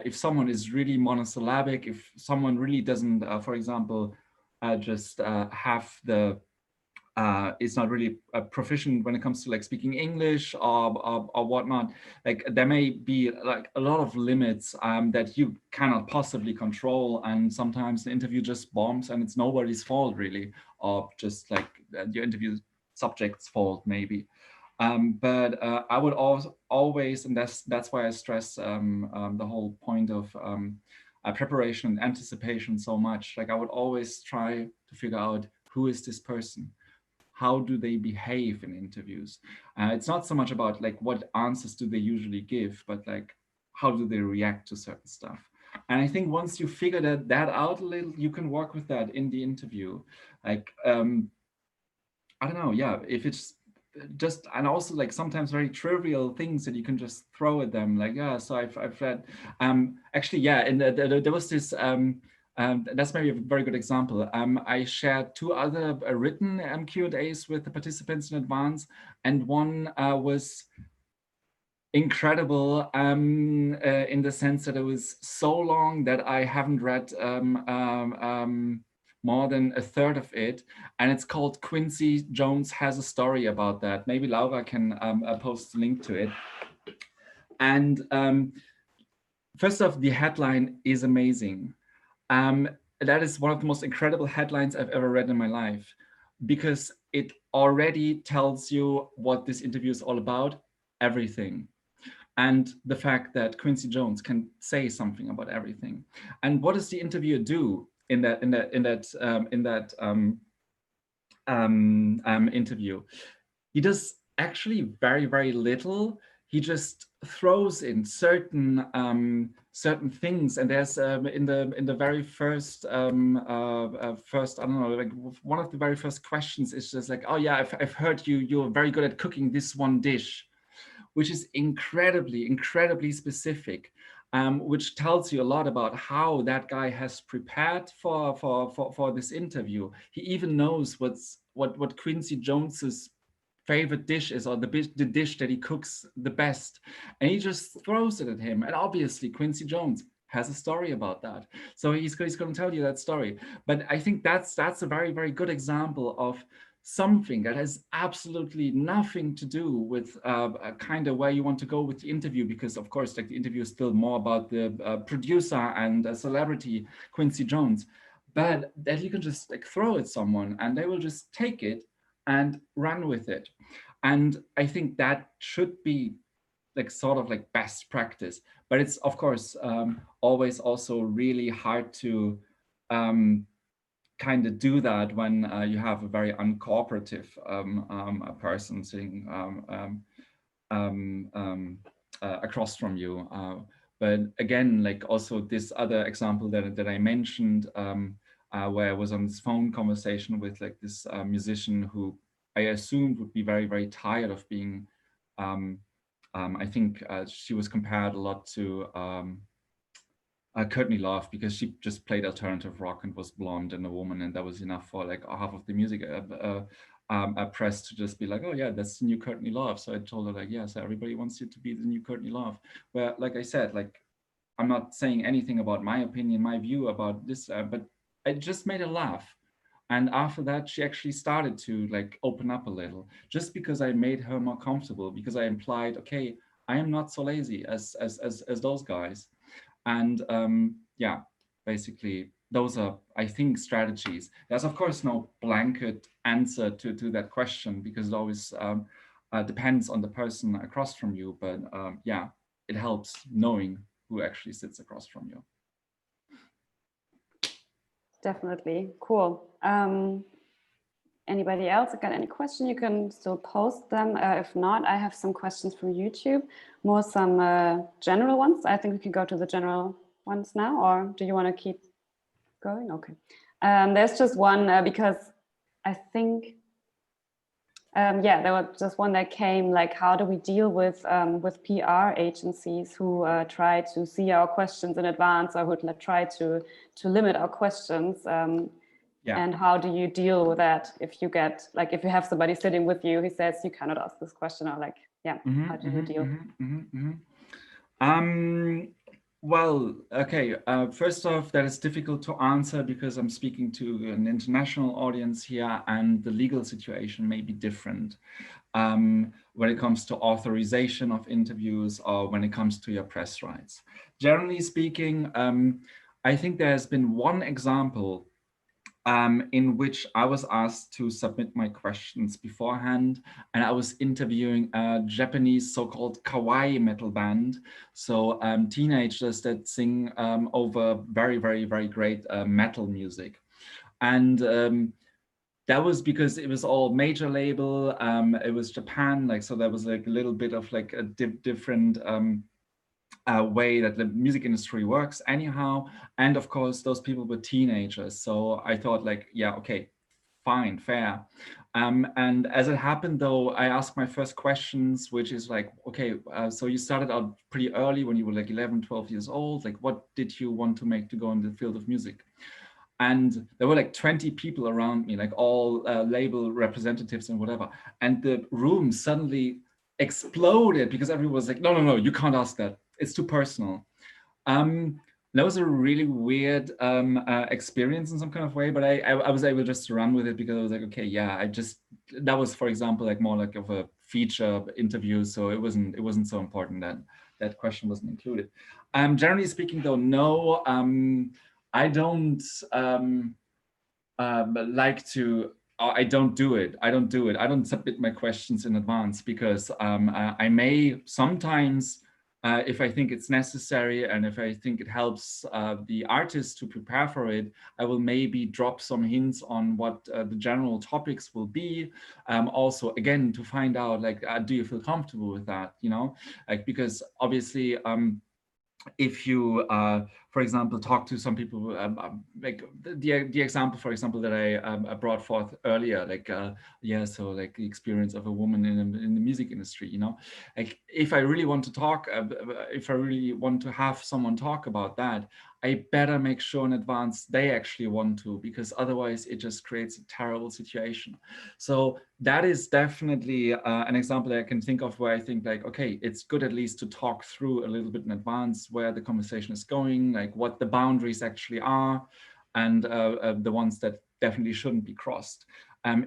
If someone is really monosyllabic, if someone really doesn't, for example, just have the is not really proficient when it comes to like speaking English or whatnot, like there may be like a lot of limits that you cannot possibly control, and sometimes the interview just bombs and it's nobody's fault really, or just like your interview subject's fault maybe. But I would always, and that's why I stress the whole point of preparation and anticipation so much. Like I would always try to figure out, who is this person? How do they behave in interviews? It's not so much about like what answers do they usually give, but like how do they react to certain stuff? And I think once you figure that out a little, you can work with that in the interview. Like, I don't know, yeah, if it's just, and also like sometimes very trivial things that you can just throw at them, like, yeah, so I've read, actually, yeah, and there was this, that's maybe a very good example. I shared 2 other written Q&As with the participants in advance, and one was incredible in the sense that it was so long that I haven't read more than a third of it, and it's called Quincy Jones Has a Story About That. Maybe Laura can post a link to it. And first off, the headline is amazing. That is one of the most incredible headlines I've ever read in my life, because it already tells you what this interview is all about, everything. And the fact that Quincy Jones can say something about everything. And what does the interviewer do in that interview? He does actually very, very little. He just throws in certain things, and there's in the very first first, I don't know, like one of the very first questions is just like, oh yeah, I've heard you're very good at cooking this one dish, which is incredibly specific, which tells you a lot about how that guy has prepared for this interview. He even knows what Quincy Jones's favorite dish is, or the dish that he cooks the best, and he just throws it at him. And obviously Quincy Jones has a story about that, so he's going to tell you that story. But I think that's a very, very good example of something that has absolutely nothing to do with kind of where you want to go with the interview, because of course, like, the interview is still more about the producer and celebrity Quincy Jones, but that you can just like throw at someone and they will just take it and run with it. And I think that should be like sort of like best practice, but it's of course always also really hard to kind of do that when you have a very uncooperative person sitting across from you. But again, like also this other example that I mentioned, where I was on this phone conversation with like this musician who I assumed would be very, very tired of being, I think she was compared a lot to Courtney Love, because she just played alternative rock and was blonde and a woman, and that was enough for like half of the music press to just be like, oh yeah, that's the new Courtney Love. So I told her like, yeah, so everybody wants you to be the new Courtney Love. Where, like I said, like, I'm not saying anything about my opinion, my view about this, but I just made her laugh. And after that, she actually started to like open up a little, just because I made her more comfortable, because I implied, okay, I am not so lazy as those guys. And yeah, basically those are, I think, strategies. There's of course no blanket answer to that question, because it always depends on the person across from you. But yeah, it helps knowing who actually sits across from you. Definitely. Cool. Anybody else got any question? You can still post them. If not, I have some questions from YouTube, more some general ones. I think we can go to the general ones now, or do you want to keep going? Okay. There's just one because I think, yeah, there was just one that came, like, how do we deal with PR agencies who try to see our questions in advance, or who try to limit our questions? Yeah. And how do you deal with that if you get, like, if you have somebody sitting with you who says you cannot ask this question, or like, yeah, how do you deal? Well, okay, first off, that is difficult to answer because I'm speaking to an international audience here, and the legal situation may be different when it comes to authorization of interviews, or when it comes to your press rights. Generally speaking, I think there has been one example in which I was asked to submit my questions beforehand, and I was interviewing a Japanese so-called kawaii metal band. So teenagers that sing over very, very, very great metal music. And that was because it was all major label, it was Japan, like, so there was like a little bit of like a different way that the music industry works anyhow. And of course, those people were teenagers. So I thought, like, yeah, okay, fine, fair. And as it happened, though, I asked my first questions, which is like, okay, so you started out pretty early when you were like 11, 12 years old. Like, what did you want to make to go in the field of music? And there were like 20 people around me, like all label representatives and whatever. And the room suddenly exploded because everyone was like, no, no, no, you can't ask that. It's too personal. That was a really weird experience in some kind of way, but I was able just to run with it because I was like, okay, yeah, that was, for example, like more like of a feature interview. So it wasn't so important that that question wasn't included. Generally speaking though, no, I don't like to, I don't do it. I don't submit my questions in advance because I may sometimes, if I think it's necessary and if I think it helps the artist to prepare for it, I will maybe drop some hints on what the general topics will be. Also, again, to find out, like, do you feel comfortable with that? You know, like, because obviously, if you, for example, talk to some people, like the example, for example, that I brought forth earlier, like, yeah, so like the experience of a woman in the music industry, you know, like if I really want to talk, if I really want to have someone talk about that, I better make sure in advance they actually want to, because otherwise it just creates a terrible situation. So that is definitely an example that I can think of where I think, like, okay, it's good at least to talk through a little bit in advance where the conversation is going, like what the boundaries actually are, and the ones that definitely shouldn't be crossed.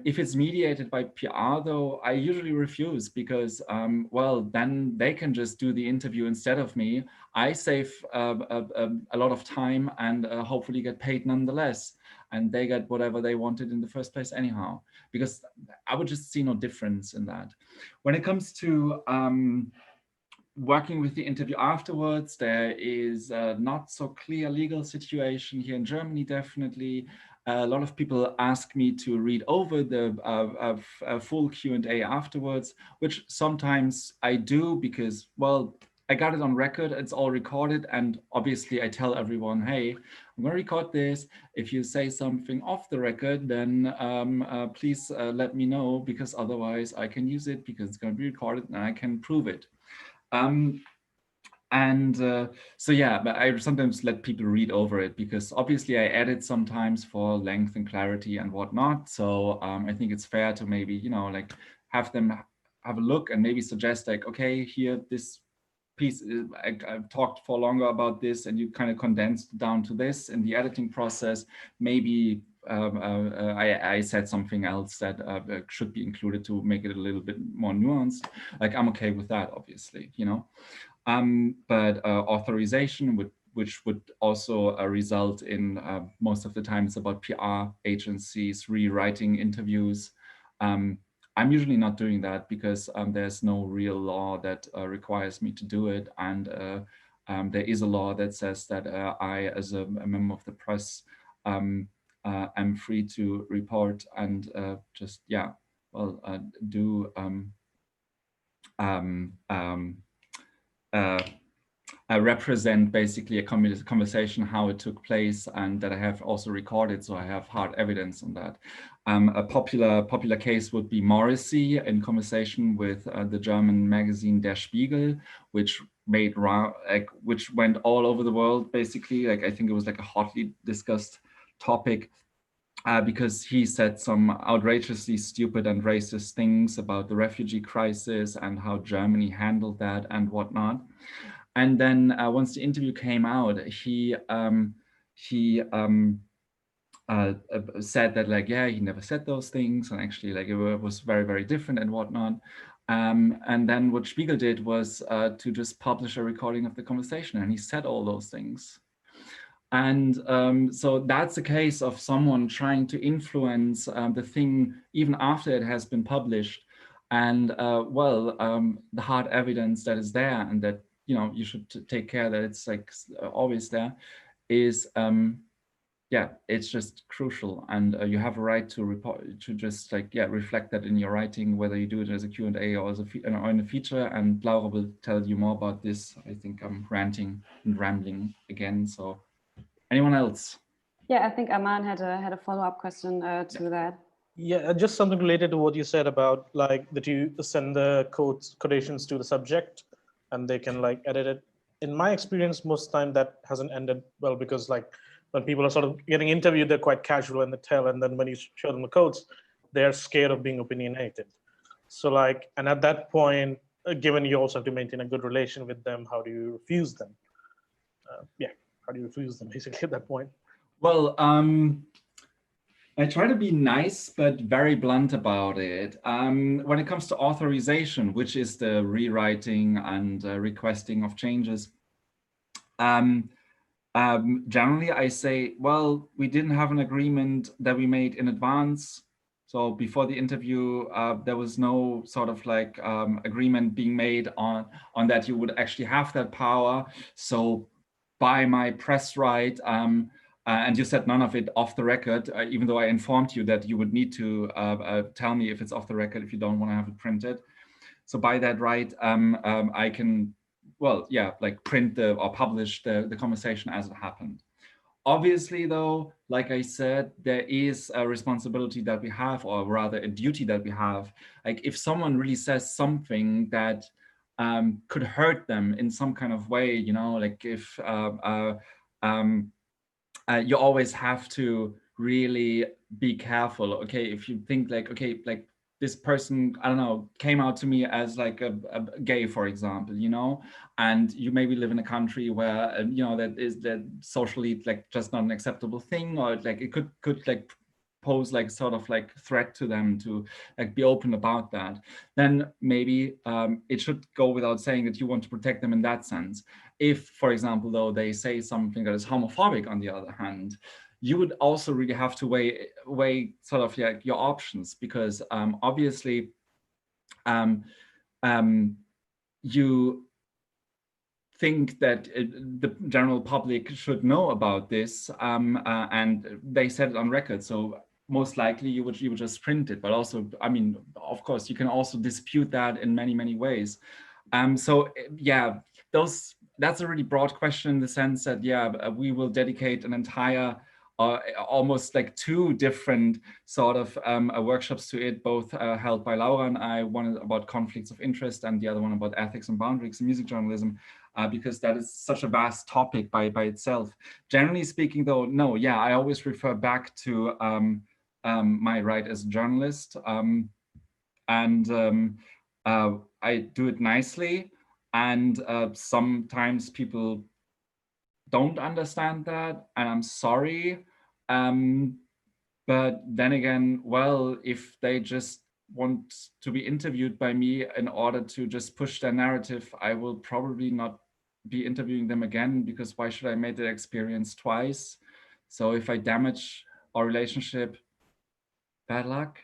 If it's mediated by PR, though, I usually refuse because, well, then they can just do the interview instead of me. I save a lot of time and hopefully get paid nonetheless. And they get whatever they wanted in the first place anyhow, because I would just see no difference in that. When it comes to working with the interview afterwards, there is a not so clear legal situation here in Germany, definitely. A lot of people ask me to read over the full Q&A afterwards, which sometimes I do because, well, I got it on record, it's all recorded, and obviously I tell everyone, hey, I'm gonna record this. If you say something off the record, then please let me know, because otherwise I can use it because it's gonna be recorded and I can prove it. So yeah, but I sometimes let people read over it because obviously I edit sometimes for length and clarity and whatnot. So I think it's fair to maybe, you know, like have them have a look and maybe suggest like, okay, here, this piece, I've talked for longer about this and you kind of condensed down to this in the editing process. Maybe I said something else that should be included to make it a little bit more nuanced. Like, I'm okay with that, obviously, you know. But authorization which would also result in most of the time it's about PR agencies rewriting interviews. I'm usually not doing that because there's no real law that requires me to do it. And there is a law that says that I, as a member of the press, am free to report and just, yeah, well, do I represent basically a conversation, how it took place, and that I have also recorded, so I have hard evidence on that. A popular case would be Morrissey in conversation with the German magazine Der Spiegel, which which went all over the world basically. Like I think it was like a hotly discussed topic. Because he said some outrageously stupid and racist things about the refugee crisis and how Germany handled that and whatnot. And then once the interview came out, he said that, like, yeah, he never said those things, and actually, like, it was very, very different and whatnot. And then what Spiegel did was to just publish a recording of the conversation, and he said all those things. And so that's a case of someone trying to influence the thing even after it has been published. And the hard evidence that is there and that, you know, you should take care that it's like always there is, yeah, it's just crucial. And you have a right to report, to just like, yeah, reflect that in your writing, whether you do it as a Q&A or as in a feature. And Laura will tell you more about this. I think I'm ranting and rambling again. So anyone else? Yeah, I think Aman had a follow-up question to that. Yeah, just something related to what you said about like that you send the quotations to the subject and they can like edit it. In my experience, most time that hasn't ended well, because like when people are sort of getting interviewed, they're quite casual in the tell, and then when you show them the quotes, they're scared of being opinionated. So like, and at that point, given you also have to maintain a good relation with them, how do you refuse them? Yeah, how do you refuse them basically at that point? Well, I try to be nice, but very blunt about it. When it comes to authorization, which is the rewriting and requesting of changes, generally I say, well, we didn't have an agreement that we made in advance. So before the interview, there was no sort of like agreement being made on that you would actually have that power. So by my press right, and you said none of it off the record, even though I informed you that you would need to tell me if it's off the record if you don't want to have it printed. So by that right, I can, well, yeah, like print or publish the conversation as it happened. Obviously, though, like I said, there is a responsibility that we have, or rather a duty that we have. Like if someone really says something that could hurt them in some kind of way, you know, like if you always have to really be careful. Okay, if you think like, okay, like this person, I don't know, came out to me as like a gay, for example, you know, and you maybe live in a country where, you know, that socially like just not an acceptable thing, or like it could like pose like sort of like threat to them to like be open about that, then maybe it should go without saying that you want to protect them in that sense. If, for example, though, they say something that is homophobic, on the other hand, you would also really have to weigh sort of like your options, because obviously you think that the general public should know about this, and they said it on record. So most likely you would just print it. But also, I mean, of course, you can also dispute that in many ways. So yeah, that's a really broad question in the sense that, yeah, we will dedicate an entire almost like 2 different sort of workshops to it, both held by Laura and I, one about conflicts of interest and the other one about ethics and boundaries in music journalism, because that is such a vast topic by itself. Generally speaking, though, no, yeah, I always refer back to my right as a journalist, and I do it nicely, and sometimes people don't understand that, and I'm sorry. But then again, well, if they just want to be interviewed by me in order to just push their narrative, I will probably not be interviewing them again, because why should I make that experience twice? So if I damage our relationship, bad luck.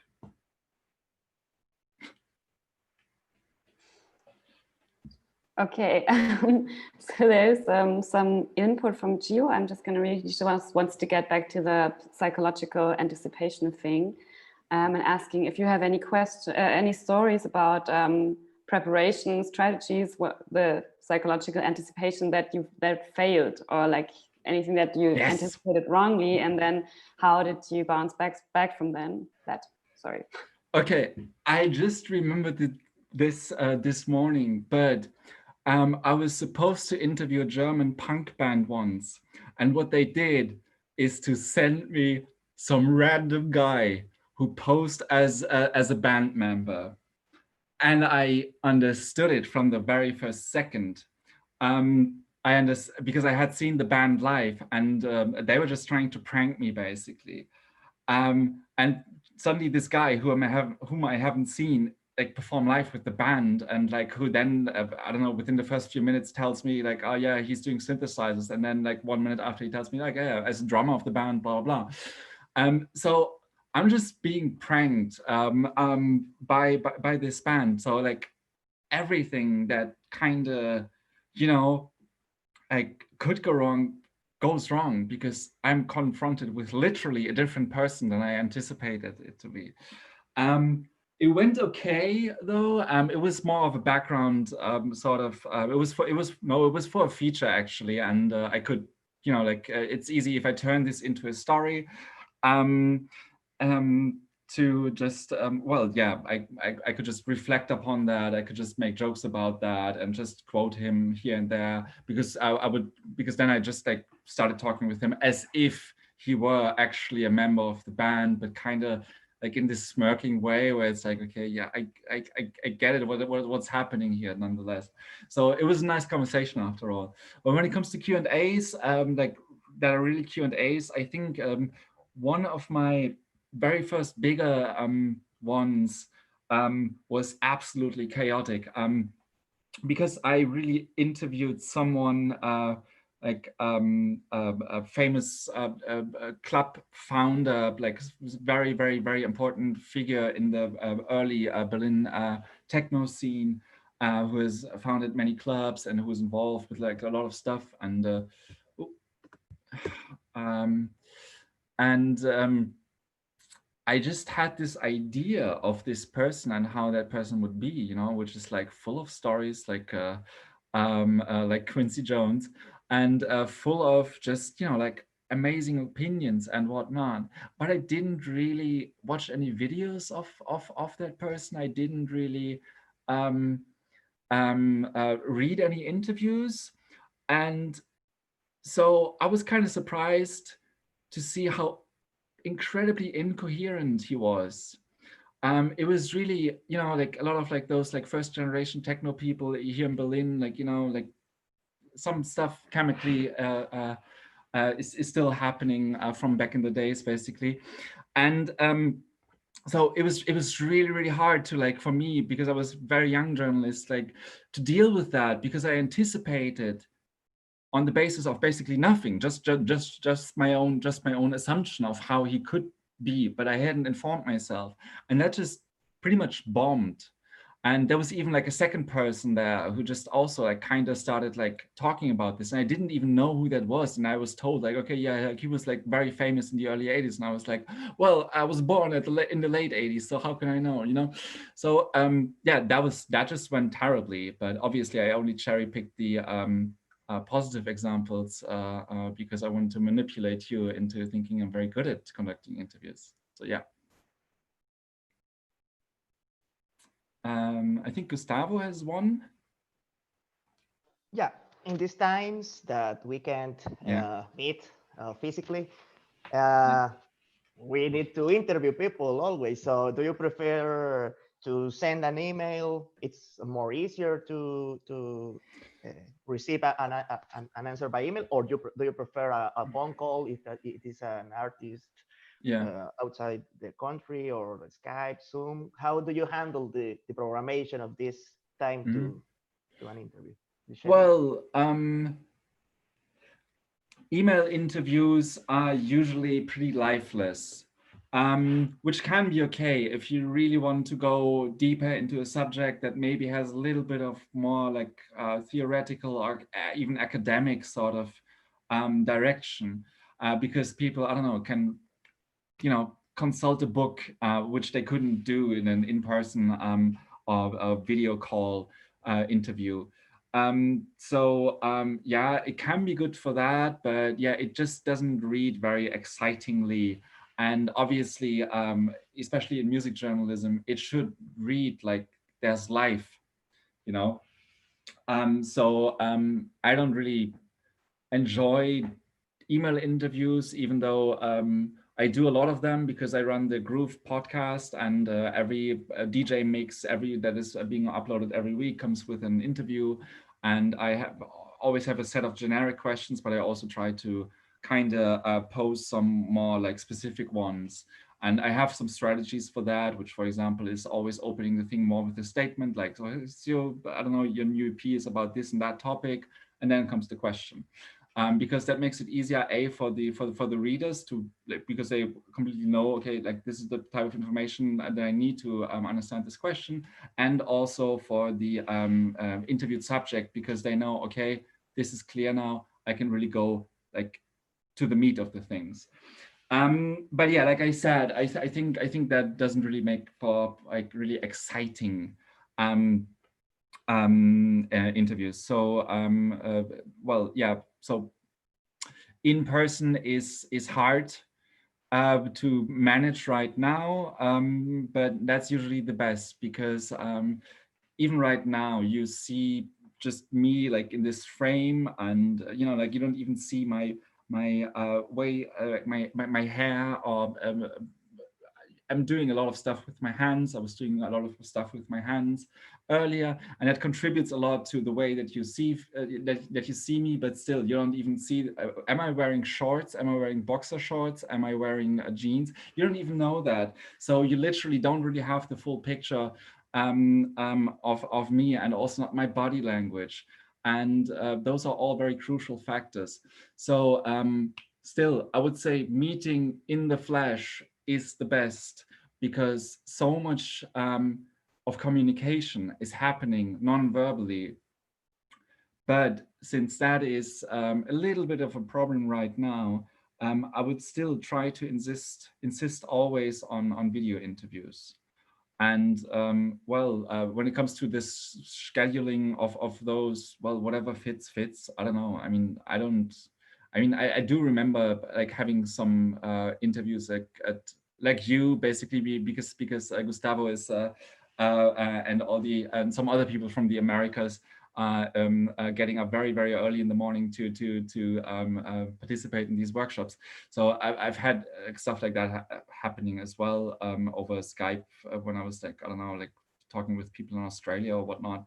Okay, so there's some input from Gio. I'm just going to read. She wants to get back to the psychological anticipation thing, and asking if you have any stories about preparation strategies, what the psychological anticipation that failed, or like anything that you anticipated wrongly, and then how did you bounce back from that? Sorry. Okay, I just remembered this morning, but I was supposed to interview a German punk band once, and what they did is to send me some random guy who posed as a band member, and I understood it from the very first second. I understand because I had seen the band live, and they were just trying to prank me basically. And suddenly this guy whom I haven't seen like perform live with the band, and like who then I don't know, within the first few minutes tells me like, oh yeah, he's doing synthesizers, and then like 1 minute after he tells me like, yeah, as a drummer of the band, blah blah blah. So I'm just being pranked by this band. So like everything that kind of, you know, like could go wrong goes wrong, because I'm confronted with literally a different person than I anticipated it to be. It went okay though. It was more of a background sort of. It was for a feature actually, and I could, you know, like it's easy if I turn this into a story. To just well, yeah, I could just reflect upon that. I could just make jokes about that and just quote him here and there, because because then I just like started talking with him as if he were actually a member of the band, but kind of like in this smirking way where it's like, okay, yeah, I get it, what's happening here nonetheless. So it was a nice conversation after all. But when it comes to Q&As, like that are really Q&As, I think one of my very first bigger ones was absolutely chaotic, because I really interviewed someone a famous club founder, like very, very, very important figure in the early Berlin techno scene, who has founded many clubs and who was involved with like a lot of stuff. And I just had this idea of this person and how that person would be, you know, which is like full of stories, like Quincy Jones, and full of just, you know, like amazing opinions and whatnot. But I didn't really watch any videos of that person. I didn't really read any interviews, and so I was kind of surprised to see how incredibly incoherent he was. It was really, you know, like a lot of like those like first generation techno people here in Berlin, like, you know, like some stuff chemically is still happening from back in the days, basically. And so it was really, really hard to like, for me, because I was very young journalist, like to deal with that, because I anticipated on the basis of basically nothing, just my own assumption of how he could be, but I hadn't informed myself, and that just pretty much bombed. And there was even like a second person there who just also like kind of started like talking about this, and I didn't even know who that was, and I was told like, okay, yeah, like he was like very famous in the early 80s, and I was like, well, I was born in the late 80s, so how can I know, you know? So yeah, that just went terribly, but obviously I only cherry picked the positive examples because I wanted to manipulate you into thinking I'm very good at conducting interviews. So yeah. I think Gustavo has one. Yeah, in these times that we can't meet physically, we need to interview people always. So do you prefer to send an email? It's more easier to receive an answer by email, or do you prefer a phone call if it is an artist outside the country, or Skype, Zoom? How do you handle the programmation of this time to an interview? Well, email interviews are usually pretty lifeless, which can be okay if you really want to go deeper into a subject that maybe has a little bit of more like theoretical or even academic sort of direction, because people, I don't know, can, consult a book, which they couldn't do in an in-person or a video call interview. Yeah, it can be good for that, but yeah, it just doesn't read very excitingly. And obviously, especially in music journalism, it should read like there's life, I don't really enjoy email interviews, even though I do a lot of them because I run the Groove podcast, and every DJ mix that is being uploaded every week comes with an interview, and I always have a set of generic questions, but I also try to kind of pose some more like specific ones. And I have some strategies for that, which, for example, is always opening the thing more with a statement like, so I don't know, your new EP is about this and that topic, and then comes the question. Because that makes it easier, for the readers to, because they completely know, okay, like this is the type of information that I need to understand this question, and also for the interviewed subject, because they know, okay, this is clear now, I can really go like to the meat of the things. But yeah, like I said, I think that doesn't really make for like really exciting interviews. So well, yeah, so in person is hard to manage right now, but that's usually the best, because even right now you see just me like in this frame, and like you don't even see my way, my hair, or I'm doing a lot of stuff with my hands. I was doing a lot of stuff with my hands earlier, and that contributes a lot to the way that you see that you see me. But still, you don't even see. Am I wearing shorts? Am I wearing boxer shorts? Am I wearing jeans? You don't even know that. So you literally don't really have the full picture of me, and also not my body language. And those are all very crucial factors. So still, I would say meeting in the flesh is the best, because so much of communication is happening non-verbally. But since that is a little bit of a problem right now, I would still try to insist always on video interviews. And well, when it comes to this scheduling of those, well, whatever fits. I don't know. I mean, I do remember like having some interviews like you, basically, because Gustavo is and some other people from the Americas getting up very, very early in the morning to participate in these workshops. So I've had stuff like that happening as well over Skype when I was like, I don't know, like talking with people in Australia or whatnot.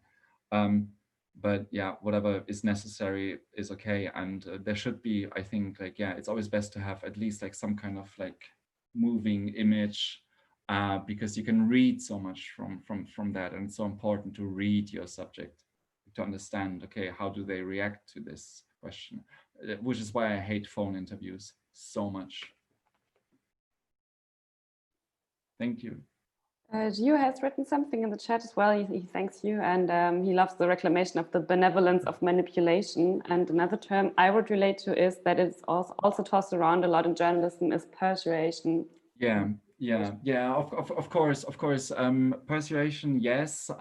But yeah, whatever is necessary is okay. And there should be, I think, like, yeah, it's always best to have at least like some kind of like moving image, because you can read so much from that. And it's so important to read your subject to understand, okay, how do they react to this question? Which is why I hate phone interviews so much. Thank you. Gio has written something in the chat as well. He thanks you, and he loves the reclamation of the benevolence of manipulation. And another term I would relate to is that it's also tossed around a lot in journalism is persuasion. Yeah. Of course. Persuasion, yes.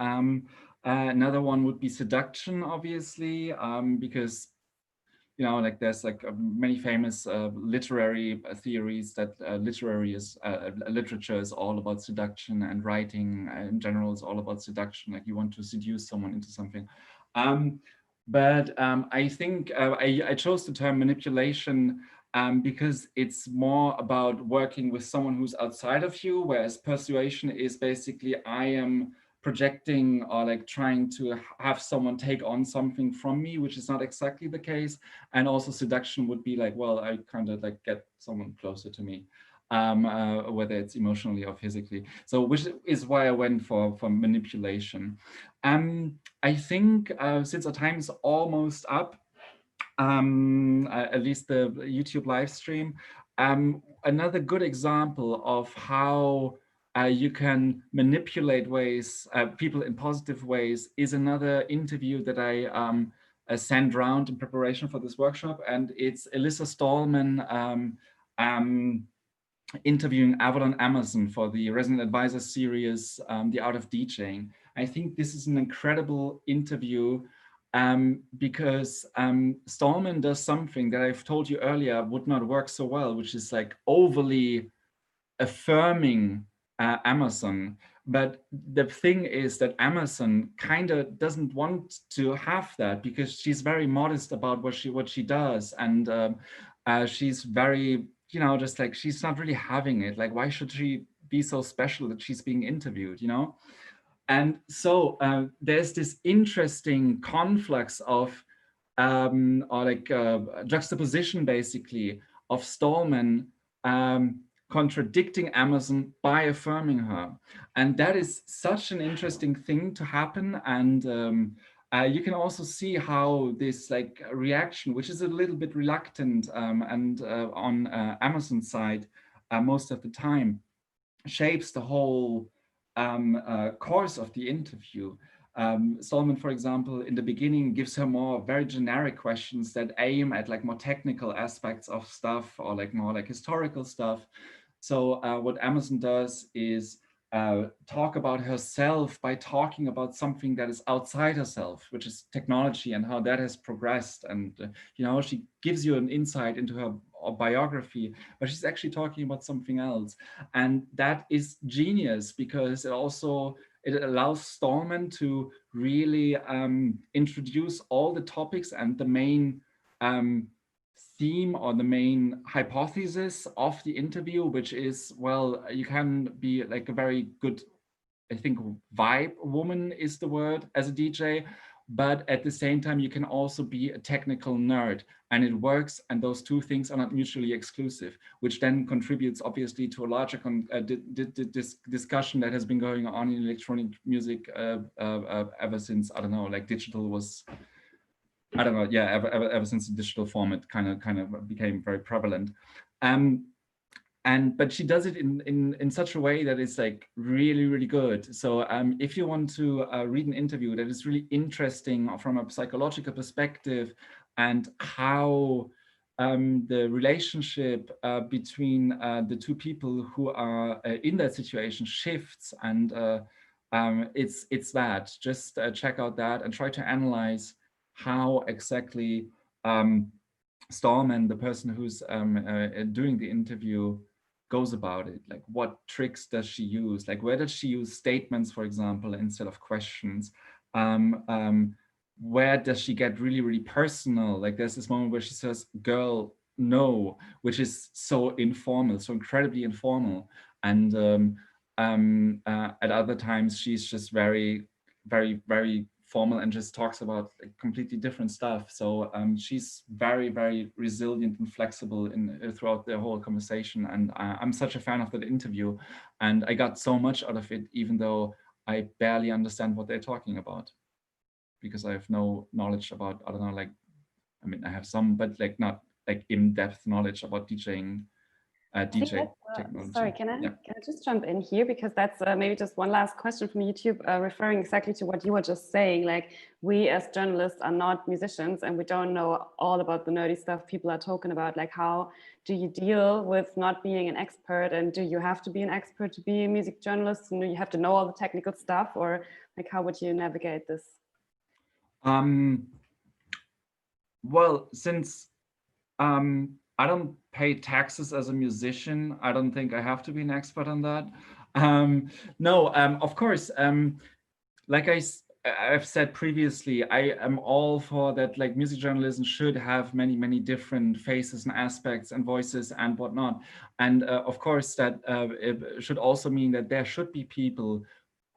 Another one would be seduction, obviously, because like there's like many famous literary theories that literature is all about seduction, and writing in general is all about seduction. Like you want to seduce someone into something. But I think I chose the term manipulation because it's more about working with someone who's outside of you, whereas persuasion is basically I am projecting or like trying to have someone take on something from me, which is not exactly the case. And also seduction would be like, well, I kind of like get someone closer to me. whether it's emotionally or physically. So which is why I went for manipulation. I think since our time is almost up, at least the YouTube live stream, another good example of how you can manipulate people in positive ways is another interview that I sent around in preparation for this workshop, and it's Elissa Stallman interviewing Avalon Emerson for the Resident Advisor series, The Art of DJing. I think this is an incredible interview because Stallman does something that I've told you earlier would not work so well, which is like overly affirming Emerson. But the thing is that Emerson kind of doesn't want to have that because she's very modest about what she does, and she's very, you know, just like she's not really having it. Like, why should she be so special that she's being interviewed, you know? And so there's this interesting conflux of juxtaposition, basically, of Stallman contradicting Emerson by affirming her. And that is such an interesting thing to happen. And you can also see how this like reaction, which is a little bit reluctant and on Emerson's side most of the time, shapes the whole course of the interview. Stallman, for example, in the beginning gives her more very generic questions that aim at like more technical aspects of stuff or like more like historical stuff. So what Emerson does is talk about herself by talking about something that is outside herself, which is technology and how that has progressed. And, you know, she gives you an insight into her biography, but she's actually talking about something else. And that is genius because it allows Stallman to really introduce all the topics and the main theme or the main hypothesis of the interview, which is, well, you can be like a very good, I think, vibe woman is the word as a DJ, but at the same time, you can also be a technical nerd, and it works. And those two things are not mutually exclusive, which then contributes obviously to a larger discussion that has been going on in electronic music ever since, I don't know, like digital was, I don't know, yeah, ever since the digital format kind of became very prevalent. But she does it in such a way that is like really, really good. So if you want to read an interview that is really interesting from a psychological perspective and how the relationship between the two people who are in that situation shifts, and it's that. Just check out that and try to analyze how exactly Stallman, the person who's doing the interview, goes about it. Like, what tricks does she use? Like, where does she use statements, for example, instead of questions? Where does she get really, really personal? Like, there's this moment where she says, "Girl, no," which is so informal, so incredibly informal. And at other times, she's just very, very, very formal and just talks about like completely different stuff. So she's very, very resilient and flexible throughout the whole conversation. And I'm such a fan of that interview. And I got so much out of it, even though I barely understand what they're talking about, because I have no knowledge about, I don't know, like, I mean, I have some, but like not like in-depth knowledge about DJing. DJ technology. Sorry, can I just jump in here, because that's maybe just one last question from YouTube, referring exactly to what you were just saying. Like, we as journalists are not musicians and we don't know all about the nerdy stuff people are talking about. Like, how do you deal with not being an expert, and do you have to be an expert to be a music journalist, and do you have to know all the technical stuff, or like how would you navigate this? Well, since I don't pay taxes as a musician, I don't think I have to be an expert on that. No, of course, like I've said previously, I am all for that. Like, music journalism should have many, many different faces and aspects and voices and whatnot. And of course, that it should also mean that there should be people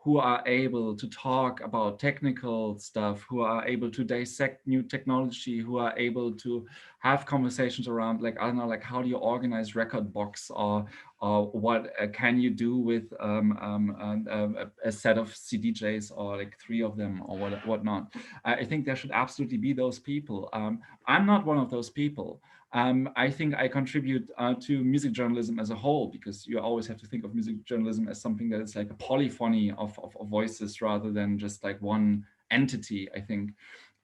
who are able to talk about technical stuff, who are able to dissect new technology, who are able to have conversations around, like, I don't know, like, how do you organize record box, or what can you do with a set of CDJs, or like 3 of them, or whatnot. I think there should absolutely be those people. I'm not one of those people. I think I contribute to music journalism as a whole, because you always have to think of music journalism as something that is like a polyphony of voices rather than just like one entity, I think.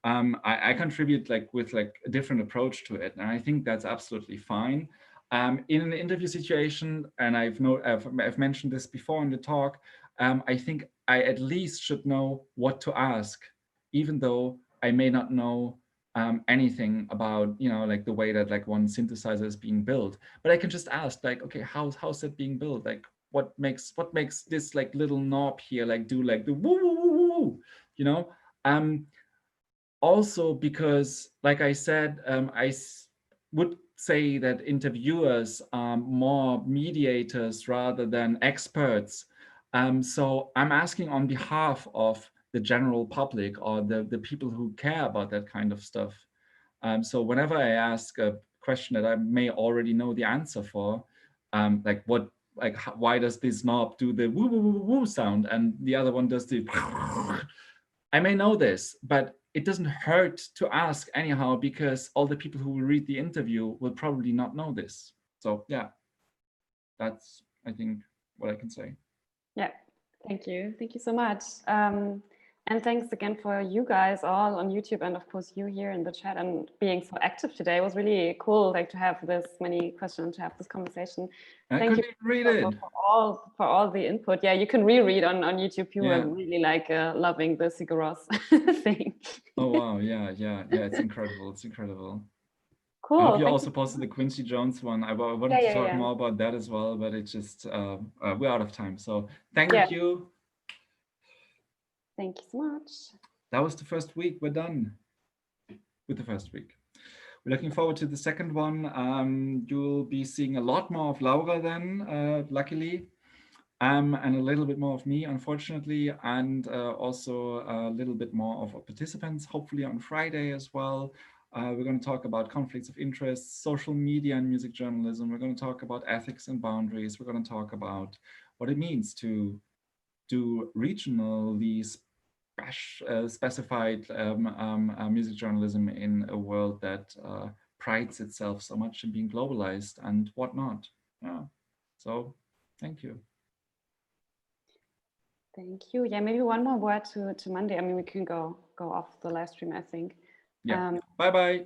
I contribute like with like a different approach to it, and I think that's absolutely fine. In an interview situation, and I've mentioned this before in the talk, I think I at least should know what to ask, even though I may not know anything about, you know, like the way that like one synthesizer is being built. But I can just ask, like, okay, how's it being built? Like, what makes this like little knob here like do like the woo woo woo woo woo, you know? Also because, like I said, would say that interviewers are more mediators rather than experts. So I'm asking on behalf of the general public, or the people who care about that kind of stuff. So whenever I ask a question that I may already know the answer for, like why does this knob do the woo woo woo woo sound and the other one does the I may know this, but it doesn't hurt to ask anyhow, because all the people who will read the interview will probably not know this. So yeah, that's, I think, what I can say. Yeah, thank you. Thank you so much. And thanks again for you guys all on YouTube, and of course you here in the chat, and being so active today. It was really cool, like, to have this many questions, to have this conversation. Thank you read it. For all the input. Yeah, you can reread on YouTube. You were really like loving the Sigur Rós thing. Oh wow, yeah, it's incredible. It's incredible. Cool. I hope you also posted the Quincy Jones one. I wanted to talk more about that as well, but it's just we're out of time. So thank you. Thank you so much. That was the first week. We're done with the first week. We're looking forward to the second one. You'll be seeing a lot more of Laura then, luckily, and a little bit more of me, unfortunately, and also a little bit more of our participants, hopefully on Friday as well. We're going to talk about conflicts of interest, social media and music journalism. We're going to talk about ethics and boundaries. We're going to talk about what it means to do regionally specified music journalism in a world that prides itself so much in being globalized and whatnot. Yeah. So thank you. Thank you. Yeah, maybe one more word to Monday. I mean, we can go off the live stream, I think. Yeah. Bye-bye.